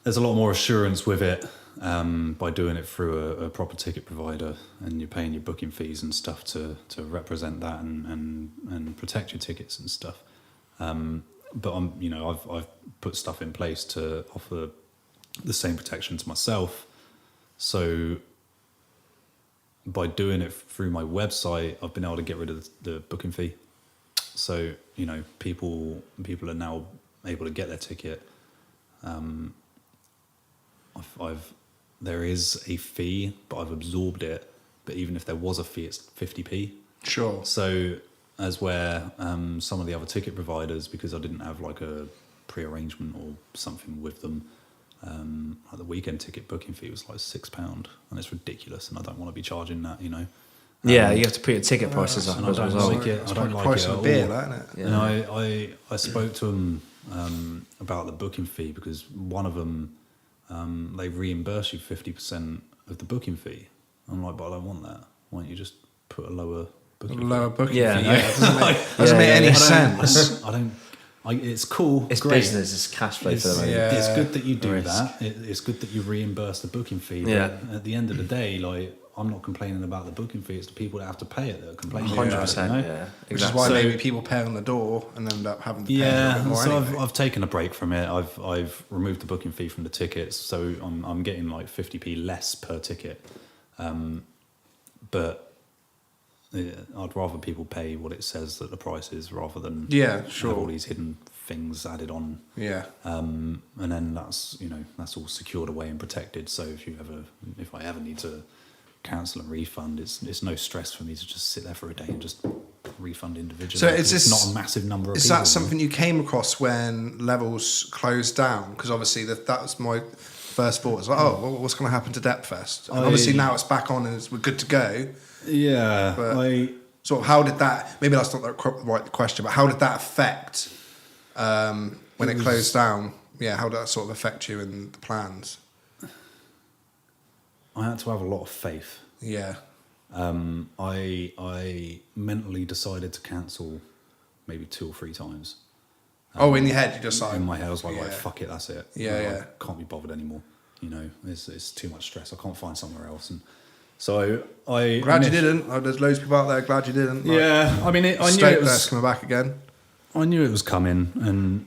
There's a lot more assurance with it by doing it through a proper ticket provider, and you're paying your booking fees and stuff to represent that and protect your tickets and stuff. But I've put stuff in place to offer the same protection to myself. So by doing it through my website, I've been able to get rid of the booking fee. So people are now able to get their ticket. There is a fee, but I've absorbed it. But even if there was a fee, it's 50p. Sure. So as where some of the other ticket providers, because I didn't have like a pre-arrangement or something with them, like the weekend ticket booking fee was like £6, and it's ridiculous, and I don't want to be charging that, Yeah, you have to put your ticket prices up and I as a don't result. like it. I don't like price it of at a beer, all. that, isn't it? Yeah. And I spoke to them about the booking fee, because one of them, they reimburse you 50% of the booking fee. I'm like, but I don't want that. Why don't you just put a lower booking fee? Lower booking Yeah. fee. Yeah, it doesn't make any sense. It's cool. It's great. business, it's cash flow for them. yeah. It's good that you do Risk. that. It's good that you reimburse the booking fee. But Yeah. at the end of the day, like, I'm not complaining about the booking fee. It's the people that have to pay it that are complaining. 100%, about it, yeah. Which is Exactly. why So- maybe people pay on the door and end up having to pay a Yeah, little bit more so anyway. I've taken a break from it. I've removed the booking fee from the tickets, so I'm getting like 50p less per ticket. But yeah, I'd rather people pay what it says that the price is, rather than Yeah, sure. have all these hidden things added on. Yeah. And then that's all secured away and protected. So if I ever need to cancel and refund, it's no stress for me to just sit there for a day and just refund individually. So is it's this- not a massive number of Is people. that something you came across when levels closed down? Because obviously that was my first thought. It's like, oh, well, what's going to happen to Depfest? And obviously now it's back on and we're good to go. Yeah, But- So how did that? Maybe that's not the right question, but how did that affect when it closed down? Yeah, how did that sort of affect you and the plans? I had to have a lot of faith. Yeah. I mentally decided to cancel maybe 2 or 3 times. In your head, you just like In my head, I was like, yeah. right, fuck it, that's it. Yeah, I yeah. can't be bothered anymore. It's too much stress. I can't find somewhere else. And so I Glad you didn't. There's loads of people out there. Glad you didn't. Like, Yeah, I mean, I knew Stoke it that's was. coming back again. I knew it was coming, and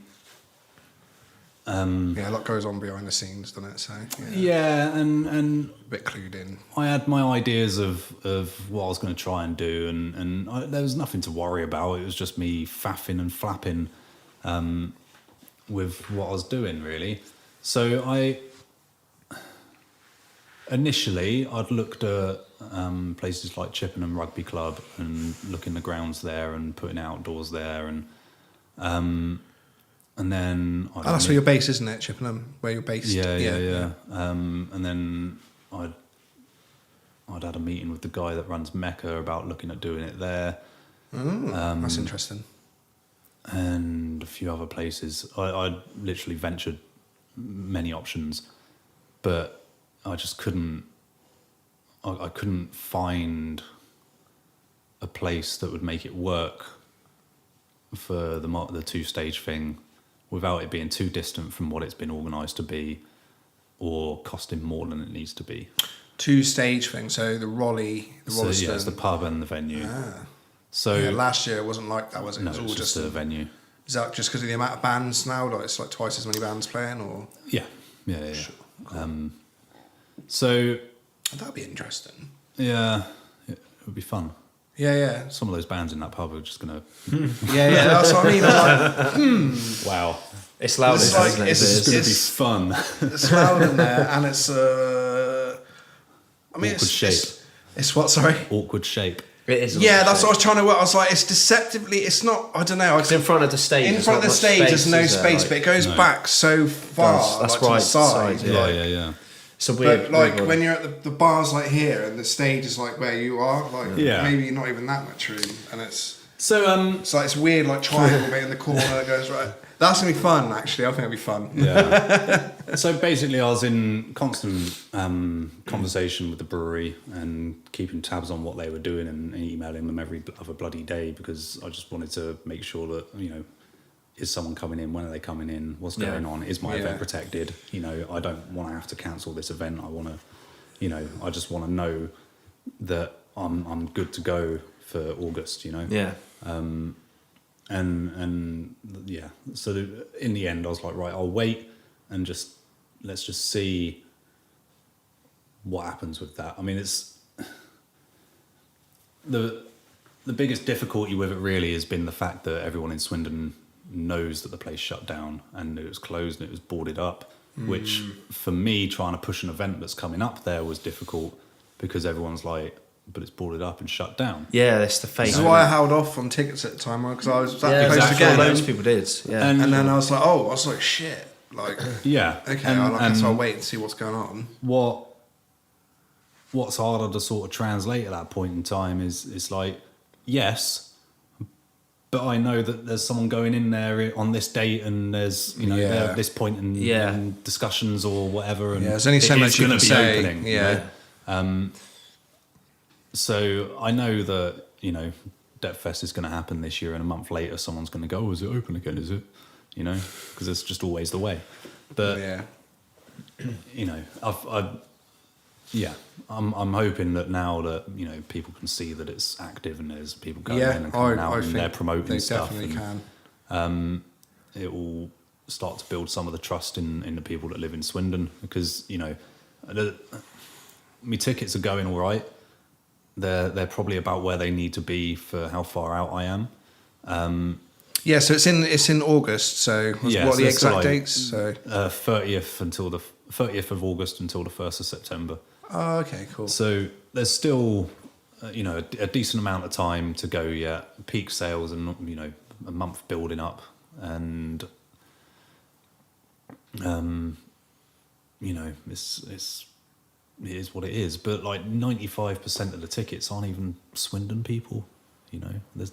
Yeah, a lot goes on behind the scenes, doesn't it? So yeah, and a bit clued in. I had my ideas of what I was going to try and do, and there was nothing to worry about. It was just me faffing and flapping with what I was doing, really. So initially I'd looked at places like Chippenham Rugby Club and looking the grounds there and putting outdoors there, and then That's where you're based, isn't it, Chippenham? Where you're based? yeah. And then I'd had a meeting with the guy that runs Mecca about looking at doing it there. That's interesting. And a few other places. I literally ventured many options, but I just couldn't. I couldn't find a place that would make it work for the 2-stage thing, without it being too distant from what it's been organised to be, or costing more than it needs to be. 2-stage thing. So the Raleigh, the So Rolleston. yeah, it's the pub and the venue. Ah. So Yeah, last year it wasn't like that, was it? no, It was it's all just just a venue. Is that just because of the amount of bands now? Like it's like twice as many bands playing, or Yeah. Sure, cool. So That'd be interesting. yeah, it would be fun. Yeah. Some of those bands in that pub are just gonna. Yeah. That's what I mean. I'm like, Wow, It's loud, It's isn't like- it? it's- it's gonna be it's- fun. it's loud in there, and it's. I mean, Awkward shape. It's what? Sorry. Awkward shape. It is. Yeah, that's what I was trying to work. I was like, it's deceptively. It's not. I don't know. It's in front of the stage. In there's front of not the much stage, there's no is there, space, like- but it goes No. back so far. That's like, to right, the side. side, Yeah, like, yeah. It's a weird. But like weird when one. you're at the bars like here, and the stage is like where you are, like Yeah. maybe not even that much room, and it's So like it's weird, like triangle bit in the corner that goes right. That's gonna be fun, actually. I think it'll be fun. yeah. So basically, I was in constant conversation with the brewery and keeping tabs on what they were doing and emailing them every other bloody day, because I just wanted to make sure that, is someone coming in? When are they coming in? What's going on? Is my event protected? I don't want to have to cancel this event. I want to, I just want to know that I'm good to go for August. Yeah. And yeah, so in the end I was like, right, I'll wait and let's just see what happens with that. I mean, it's the biggest difficulty with it really has been the fact that everyone in Swindon knows that the place shut down and it was closed and it was boarded up, which for me, trying to push an event that's coming up there was difficult, because everyone's like, but it's boarded up and shut down. Yeah, that's the fate. This is why I held off on tickets at the time, because I was that Yeah, close exactly. to getting Loads them. of people did. Yeah. And then I was like, shit. Like, Yeah. okay, And- I guess and I'll wait and see what's going on. what's harder to sort of translate at that point in time is it's like, yes, but I know that there's someone going in there on this date, and there's they're at this point in discussions or whatever, and There's only so it much is you gonna can be say. opening, Yeah. So I know that DEPFest is going to happen this year, and a month later someone's going to go, oh, is it open again? Is it? Because it's just always the way. But Yeah. I'm hoping that now that people can see that it's active and there's people going in Yeah, and coming out I and think they're promoting they stuff. definitely and, can. It will start to build some of the trust in the people that live in Swindon, because my tickets are going all right. They're probably about where they need to be for how far out I am. Yeah, so it's in August. So what are the it's exact like, dates? So 30th until the 30th of August until the 1st of September. oh, okay, cool. So there's still a decent amount of time to go yet. Peak sales and a month building up, and it is what it is. But like 95% of the tickets aren't even Swindon people. There's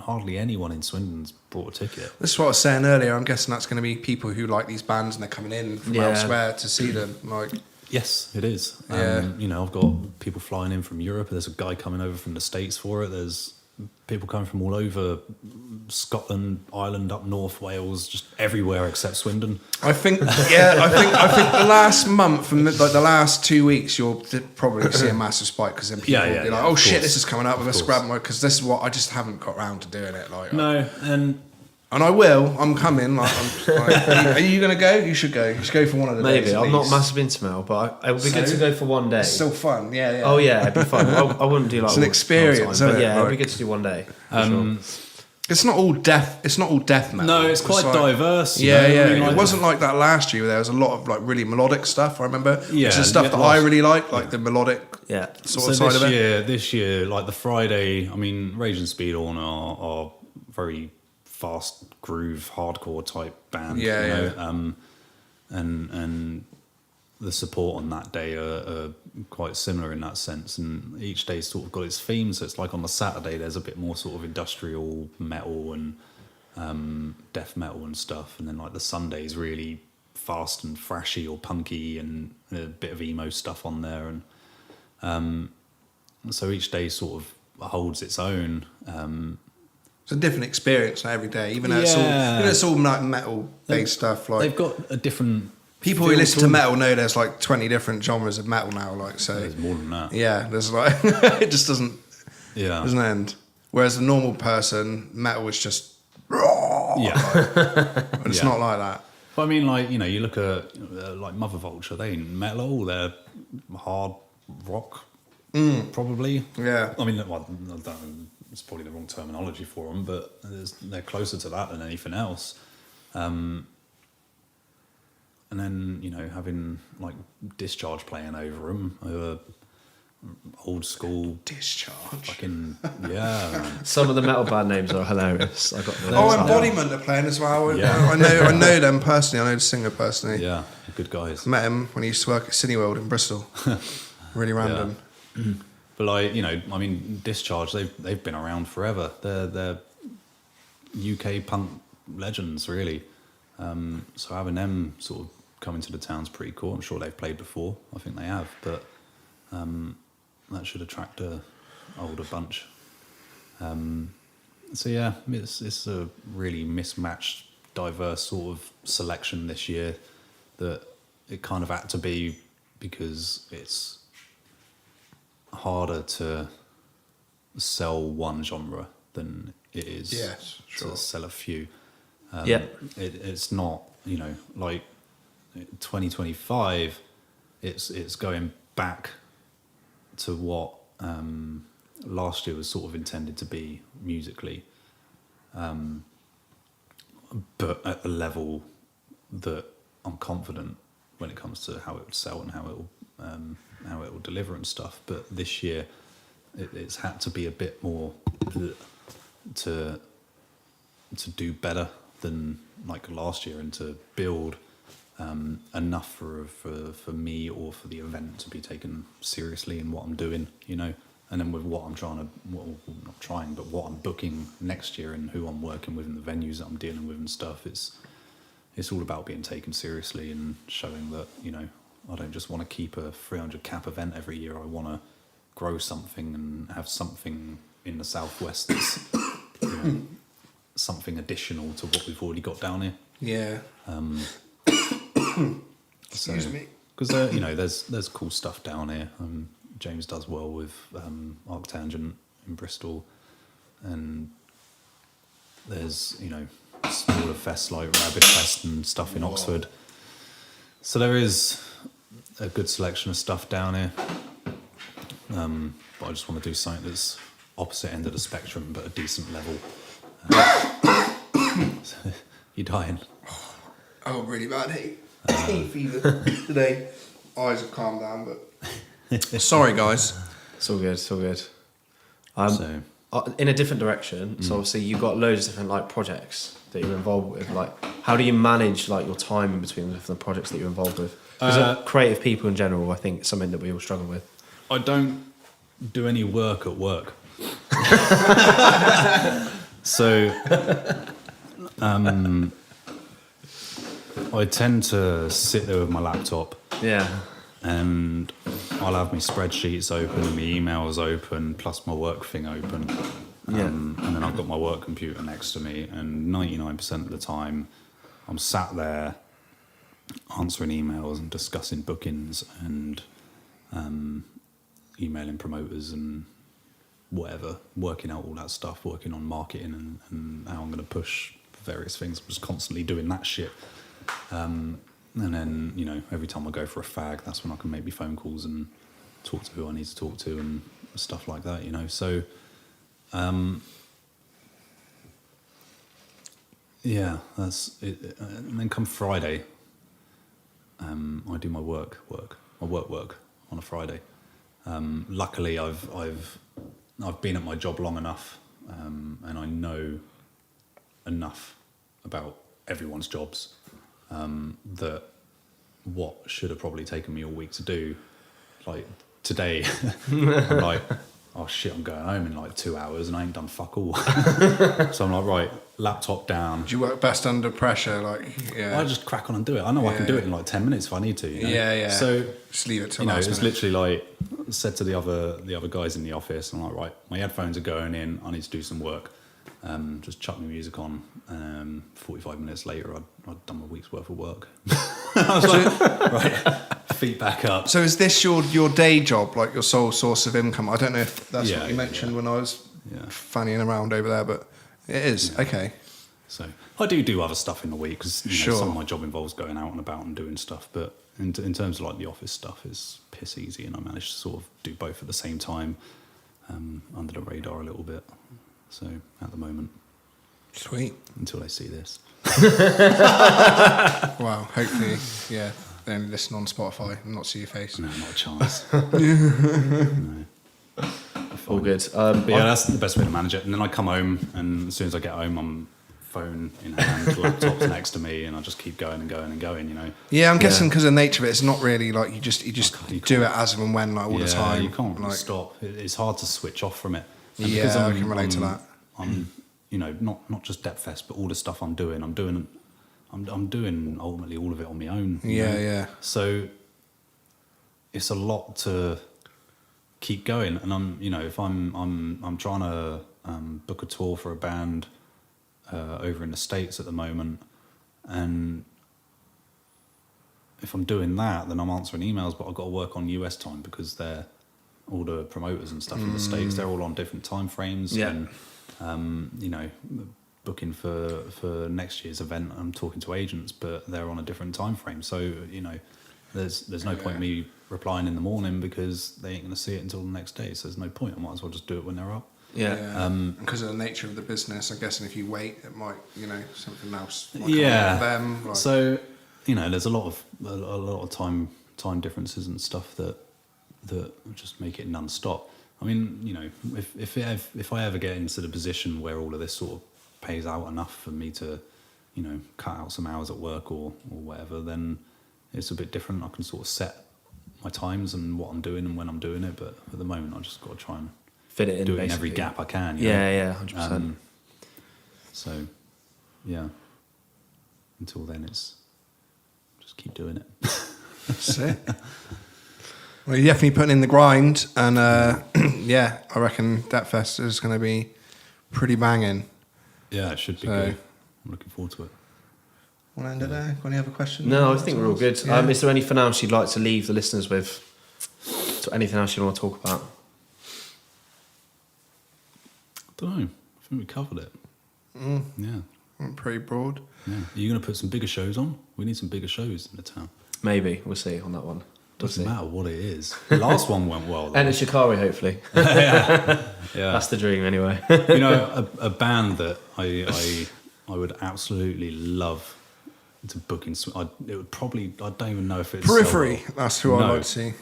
hardly anyone in Swindon's bought a ticket. This is what I was saying earlier. I'm guessing that's going to be people who like these bands and they're coming in from Yeah. elsewhere to see them. Like, Yes, it is. Yeah. I've got people flying in from Europe. There's a guy coming over from the States for it. There's people coming from all over Scotland, Ireland, up north, Wales, just everywhere except Swindon. I think the last month and the last 2 weeks, you'll probably see a massive spike, because then people will be like, "Oh shit, this is coming up. Let's grab my," because this is what I just haven't got around to doing it. Like, No, and I will. I'm coming. Like, are you going to go? You should go. You should go for one of the days. Maybe. at I'm not least. massive into metal, but it would be good So? to go for one day. It's still fun. Yeah. Oh yeah, it'd be fun. I wouldn't do like It's an all the experience, time, isn't but it? yeah, it'd be Like- good to do one day. for sure. It's not all death. It's not all death metal. no, it's quite like- diverse. Yeah. I mean, It wasn't like that last year, where there was a lot of like really melodic stuff. I remember, Yeah, which is stuff yeah, that last- I really like the melodic Yeah. sort So of side of it. this year, like the Friday, I mean, Rage and Speedhorn are very fast groove, hardcore type band. And the support on that day are quite similar in that sense. And each day's sort of got its theme. So it's like on the Saturday, there's a bit more sort of industrial metal and death metal and stuff. And then like the Sunday's really fast and thrashy or punky and a bit of emo stuff on there. And so each day sort of holds its own. It's a different experience every day, even though it's all like metal based stuff. Like they've got a different. People who listen to metal know there's like 20 different genres of metal now. Like so, There's more than that. yeah, there's like it just doesn't end. Whereas the normal person, metal is just and it's not like that. But I mean, like, you know, you look at like Mother Vulture, they ain't metal, they're hard rock, probably. Yeah. I mean, well, I don't know, it's probably the wrong terminology for them, but they're closer to that than anything else. And then, you know, having like Discharge playing over them, old school Discharge. fucking, yeah. Some of the metal band names are hilarious. I got Embodiment are playing as well. Yeah. I know them personally. I know the singer personally. Yeah, good guys. Met him when he used to work at Cineworld in Bristol. Really random. Yeah. But like, you know, I mean, Discharge, they've been around forever. They're UK punk legends, really. So having them sort of come into the town's pretty cool. I'm sure they've played before. I think they have, but that should attract a older bunch. So yeah, it's a really mismatched, diverse sort of selection this year that it kind of had to be because it's harder to sell one genre than it is to sell a few. It's not, you know, like 2025. It's going back to what last year was sort of intended to be musically, but at the level that I'm confident when it comes to how it would sell and how it will deliver and stuff. But this year, it's had to be a bit more to do better than like last year and to build enough for me or for the event to be taken seriously in what I'm doing, you know. And then with what I'm what I'm booking next year and who I'm working with and the venues that I'm dealing with and stuff, it's all about being taken seriously and showing that, you know, I don't just want to keep a 300 cap event every year. I want to grow something and have something in the Southwest that's, you know, something additional to what we've already got down here. Yeah. Excuse me. Because, you know, there's cool stuff down here. James does well with Arctangent in Bristol. And there's, you know, smaller fests like Rabbit Fest and stuff in Oxford. So there is a good selection of stuff down here. But I just want to do something that's opposite end of the spectrum, but a decent level. You're dying. Oh, really bad hay fever today. Eyes have calmed down, but sorry, guys. It's all good. It's all good. In a different direction. So obviously you've got loads of different like projects that you're involved with. Like, how do you manage like your time in between the different projects that you're involved with? Because creative people in general, I think, is something that we all struggle with. I don't do any work at work. So, I tend to sit there with my laptop. Yeah. And I'll have my spreadsheets open and my emails open, plus my work thing open. And then I've got my work computer next to me, and 99% of the time I'm sat there answering emails and discussing bookings and emailing promoters and whatever, working out all that stuff, working on marketing and how I'm going to push various things. I'm just constantly doing that shit. And then, you know, every time I go for a fag, that's when I can make me phone calls and talk to who I need to talk to and stuff like that, you know. So, yeah, that's it. And then come Friday, I do my work on a Friday. Luckily, I've been at my job long enough, and I know enough about everyone's jobs that what should have probably taken me all week to do, like today, I'm like, oh shit, I'm going home in like 2 hours and I ain't done fuck all. So I'm like, right, laptop down. Do you work best under pressure? Like, yeah. I just crack on and do it. I know I can do it in like 10 minutes if I need to. You know? Yeah. So just leave it till you know, last it's minute. literally like said to the other guys in the office, I'm like, right, my headphones are going in. I need to do some work. just chuck my music on. 45 minutes later, I'd done my week's worth of work. I was like, right, feet back up. So is this your day job, like your sole source of income? I don't know if that's what you mentioned when I was fannying around over there, but it is. Yeah. Okay. So I do other stuff in the week because some of my job involves going out and about and doing stuff. But in terms of like the office stuff, it's piss easy, and I managed to sort of do both at the same time, under the radar a little bit. So at the moment, sweet. Until they see this. Wow. Hopefully, they only listen on Spotify and not see your face. No, not a chance. No. All good. But yeah, that's the best way to manage it. And then I come home, and as soon as I get home, I'm phone in hand, laptop's next to me, and I just keep going and going and going. Yeah, I'm guessing because of the nature of it, it's not really like you just do it as and when, like all the time. You can't like, stop. It's hard to switch off from it. And I can relate to that. I'm not just DepFest, but all the stuff I'm doing ultimately all of it on my own. Yeah. So it's a lot to keep going, and if I'm trying to book a tour for a band over in the States at the moment, and if I'm doing that, then I'm answering emails, but I've got to work on US time because they're all the promoters and stuff in the States, they're all on different time frames. And booking for next year's event, I'm talking to agents, but they're on a different time frame. So there's no point me replying in the morning because they ain't going to see it until the next day. So there's no point. I might as well just do it when they're up. Because of the nature of the business, I guess, and if you wait, it might, something else might come with them. Like. So, there's a lot of time differences and stuff that just make it non-stop. I mean, if I ever get into the position where all of this sort of pays out enough for me to, cut out some hours at work or whatever, then it's a bit different. I can sort of set my times and what I'm doing and when I'm doing it. But at the moment, I just got to try and fit it in, do it in every gap I can. 100%. So, yeah. Until then, it's just keep doing it. That's it. Well, you're definitely putting in the grind, and I reckon DepFest is going to be pretty banging. Yeah, it should be good. I'm looking forward to it. Want to end it there? Got any other questions? No, I think we're all good. Yeah. Is there anything else you'd like to leave the listeners with? So anything else you want to talk about? I don't know. I think we covered it. Yeah. Pretty broad. Yeah. Are you going to put some bigger shows on? We need some bigger shows in the town. Maybe. We'll see on that one. Doesn't matter what it is. The last one went well, though. And it's Shikari, hopefully. Yeah. That's the dream, anyway. A band that I would absolutely love to book in. It would probably. I don't even know if it's Periphery. That's who I'd like to see.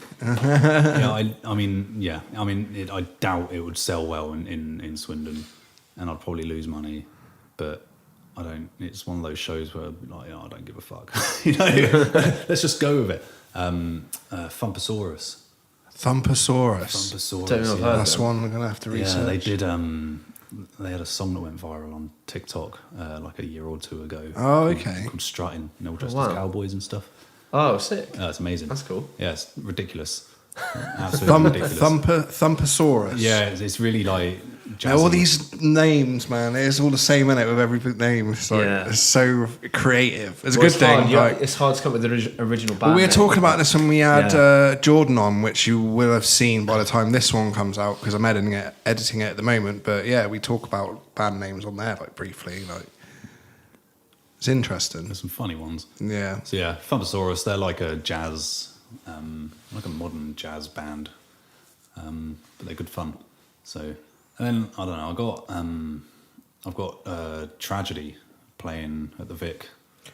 I doubt it would sell well in Swindon, and I'd probably lose money. But I don't. It's one of those shows where I don't give a fuck. Let's just go with it. Thumpasaurus. Thumpasaurus. Don't know if I've heard That's one we're gonna have to research. Yeah, they did. They had a song that went viral on TikTok like a year or two ago. Oh, okay. Called Strutting, and all dressed as cowboys and stuff. Oh, sick. It's amazing. That's cool. Yeah, it's ridiculous. Absolutely ridiculous. Thumpasaurus. Yeah, it's really like jazzy. All these names, man. It's all the same in it with every name. It's like it's so creative. It's a good thing. It's hard to come up with the original band. Well, we were talking about this when we had Jordan on, which you will have seen by the time this one comes out because I'm editing it at the moment. But yeah, we talk about band names on there like briefly. Like it's interesting. There's some funny ones. Yeah. So yeah, Thumpasaurus. They're like a jazz, like a modern jazz band, but they're good fun. So. And then I don't know. I've got Tragedy playing at the Vic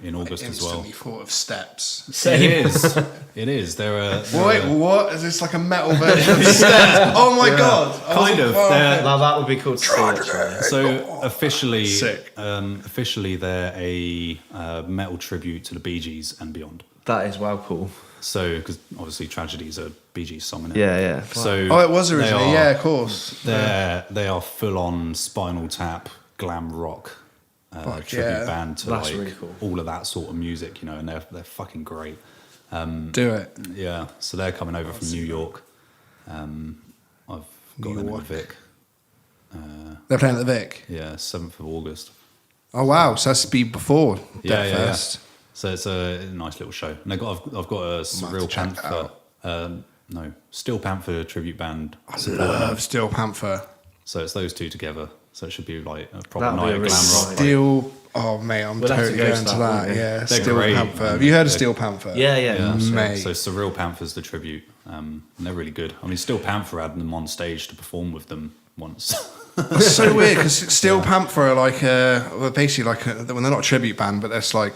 in August as well. Instantly thought of Steps. It is. They're what? Is this like a metal version of Steps? Oh my god! Kind of. Now that would be cool to see. So officially, they're a metal tribute to the Bee Gees and beyond. That is well cool. So, because obviously Tragedy's a Bee Gees song, isn't it? Yeah. So, it was originally. Of course. They are full on Spinal Tap, glam rock tribute band to really cool. all of that sort of music, and they're fucking great. Do it. Yeah. So they're coming over from New York. I've got them in the Vic. They're playing at the Vic. Yeah, 7th of August. Oh wow! So that's be before Yeah, Death yeah, yeah. Fest. So it's a nice little show. And I've got a Surreal check that Panther. No, Steel Panther tribute band. I love Steel Panther. So it's those two together. So it should be like a proper That'll be night a of really glam nice rock. night. Steel. Oh mate, I'm We'll have to totally go going to to that, that. won't we? Yeah, They're Steel great. Panther. Have you heard of Steel Panther? Yeah. Yeah, Mate. so Surreal Panther's the tribute. And they're really good. I mean, Steel Panther had them on stage to perform with them once. It's so weird because Steel Panther are like basically when they're not a tribute band, but it's like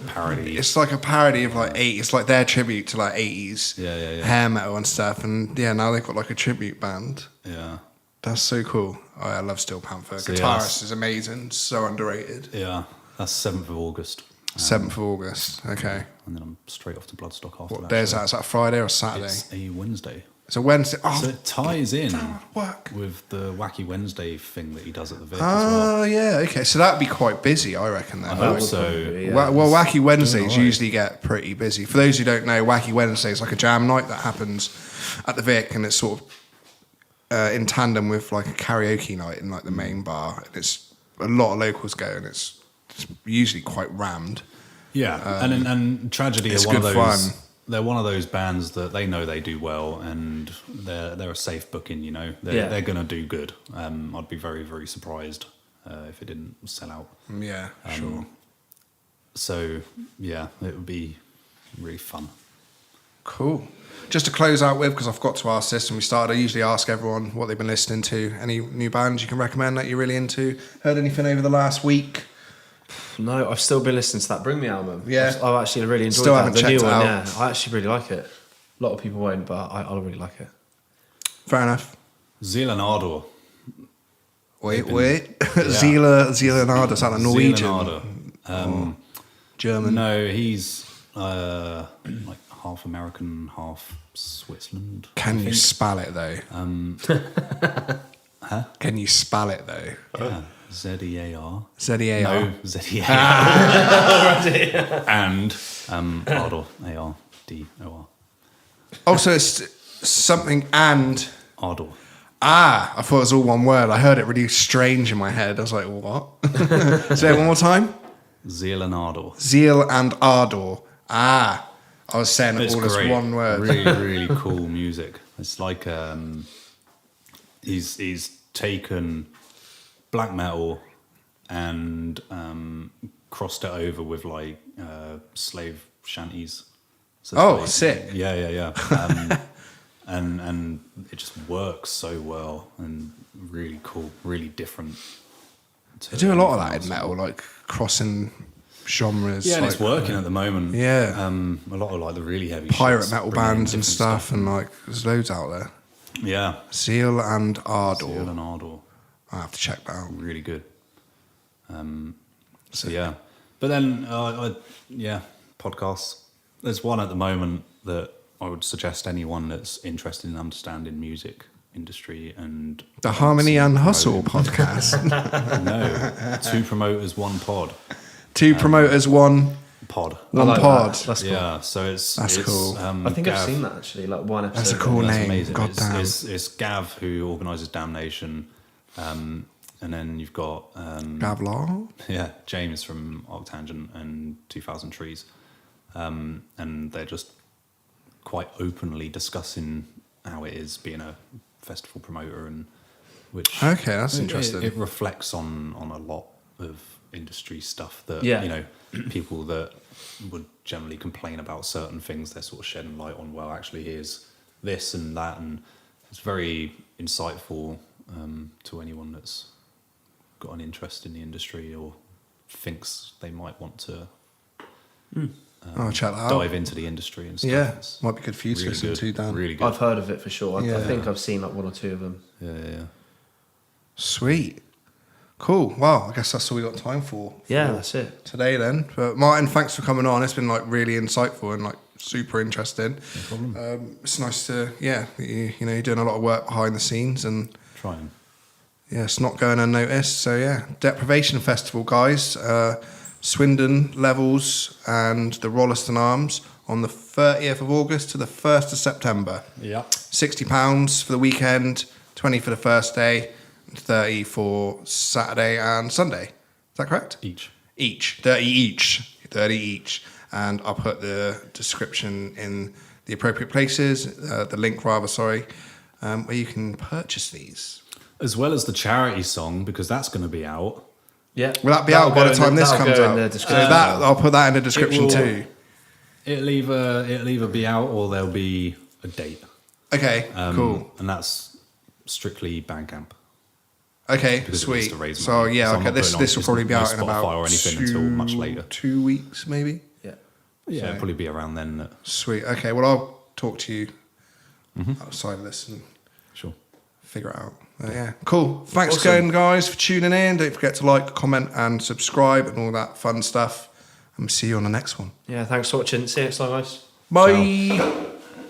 Parody. It's like a parody of like 80s. It's like their tribute to like 80s Yeah. hair metal and stuff. And yeah, now they've got like a tribute band. Yeah. That's so cool. Oh, I love Steel Panther. So, Guitarist is amazing. So underrated. Yeah. That's 7th of August. 7th of August. Okay. And then I'm straight off to Bloodstock after What that. day is show. that? Is that Friday or Saturday? It's a Wednesday. It's a Wednesday. Oh, So it ties in that would work. with the Wacky Wednesday thing that he does at the Vic as well. Oh, yeah. Okay. So that'd be quite busy, I reckon. Then. I hope would so. probably be, yeah. Well, Wacky Wednesdays alright. usually get pretty busy. For those who don't know, Wacky Wednesday is like a jam night that happens at the Vic, and it's sort of in tandem with like a karaoke night in like the main bar. And it's a lot of locals go, and it's usually quite rammed. Yeah, and Tragedy it's are one of good those. fun. They're one of those bands that they know they do well, and they're a safe booking. You know, they're gonna do good. I'd be very, very surprised if it didn't sell out. Yeah, sure. So yeah, it would be really fun. Cool. Just to close out with, because I've got to ask this when we started, I usually ask everyone what they've been listening to. Any new bands you can recommend that you're really into? Heard anything over the last week? No, I've still been listening to that Bring Me album. Yeah. I've actually really enjoyed Still that. haven't The checked new it one, out. yeah. I actually really like it. A lot of people won't, but I really like it. Fair enough. Zealand Ardor. Wait. Zila Nada, is that a Norwegian? Zealand Ardor. German? No, he's like half American, half Switzerland. Can I you think. spell it though? Huh? Can you spell it though? Yeah. Z-E-A-R. Z-E-A-R? No, Z-E-A-R. And Ardor, A-R-D-O-R. Oh, so it's something and... Ardor. I thought it was all one word. I heard it really strange in my head. I was like, what? Say it one more time. Zealand Ardor. Zeal and ardor. I was saying it It's all great. as one word. Really, really cool music. It's like he's taken black metal and crossed it over with like slave shanties. So it's Oh, like- sick. Yeah. And it just works so well and really cool, really different. They do a lot of that in metal, like crossing genres. Yeah, and like, it's working at the moment. Yeah. A lot of like the really heavy pirate shit's metal bringing in bands and different stuff, and like there's loads out there. Yeah. Zeal and ardor. Zealand Ardor. I have to check that out. Really good. So yeah, but then podcasts. There's one at the moment that I would suggest anyone that's interested in understanding music industry and The Harmony and Hustle podcast. no, two promoters, one pod. Two promoters, one Pod. I one like pod. that. That's cool. Yeah, so it's cool. I think I've Gav. seen that actually, like one episode. That's a cool That's name. amazing. God damn. It's Gav who organises Damnation, and then you've got Gavlar. yeah, James from Arctangent and 2000 Trees. And they're just quite openly discussing how it is being a festival promoter, and which Okay, that's interesting. It reflects on a lot of industry stuff that Yeah. you know, people that would generally complain about certain things, they're sort of shedding light on. Well, actually, here's this and that, and it's very insightful to anyone that's got an interest in the industry or thinks they might want to I'll check that out. dive into the industry and stuff. Yeah, It's might be good for you to really listen good, to, Dan. Really good. I've heard of it for sure. Yeah. I think I've seen like one or two of them. Yeah. Sweet. Cool. Well, I guess that's all we got time for Yeah, that's it. today then. But Martin, thanks for coming on. It's been like really insightful and like super interesting. No problem. It's nice to, you know, you're doing a lot of work behind the scenes and Trying. yeah, it's not going unnoticed. So yeah, Deprivation Festival, guys. Swindon Levels and the Rolleston Arms on the 30th of August to the 1st of September. Yeah. £60 for the weekend, 20 for the first day. 30 for Saturday and Sunday. Is that correct? Each. 30 each. And I'll put the description in the appropriate places, the link rather, sorry, where you can purchase these. As well as the charity song, because that's going to be out. Yeah. Will that be out by the time this comes out? I'll put that in the description too. It'll either be out or there'll be a date. Okay, cool. And that's strictly Bandcamp. Okay, Because sweet. to raise So money. yeah, I'm okay, not this putting will on probably be no out in Spotify about or anything until much later. 2 weeks, maybe. Yeah. Yeah, it'll probably be around then. Sweet. Okay, well, I'll talk to you outside of this and Sure. figure it out. Yeah, cool. Thanks Awesome. again, guys, for tuning in. Don't forget to like, comment, and subscribe and all that fun stuff. And we'll see you on the next one. Yeah, thanks for watching. See you next time, guys. Bye.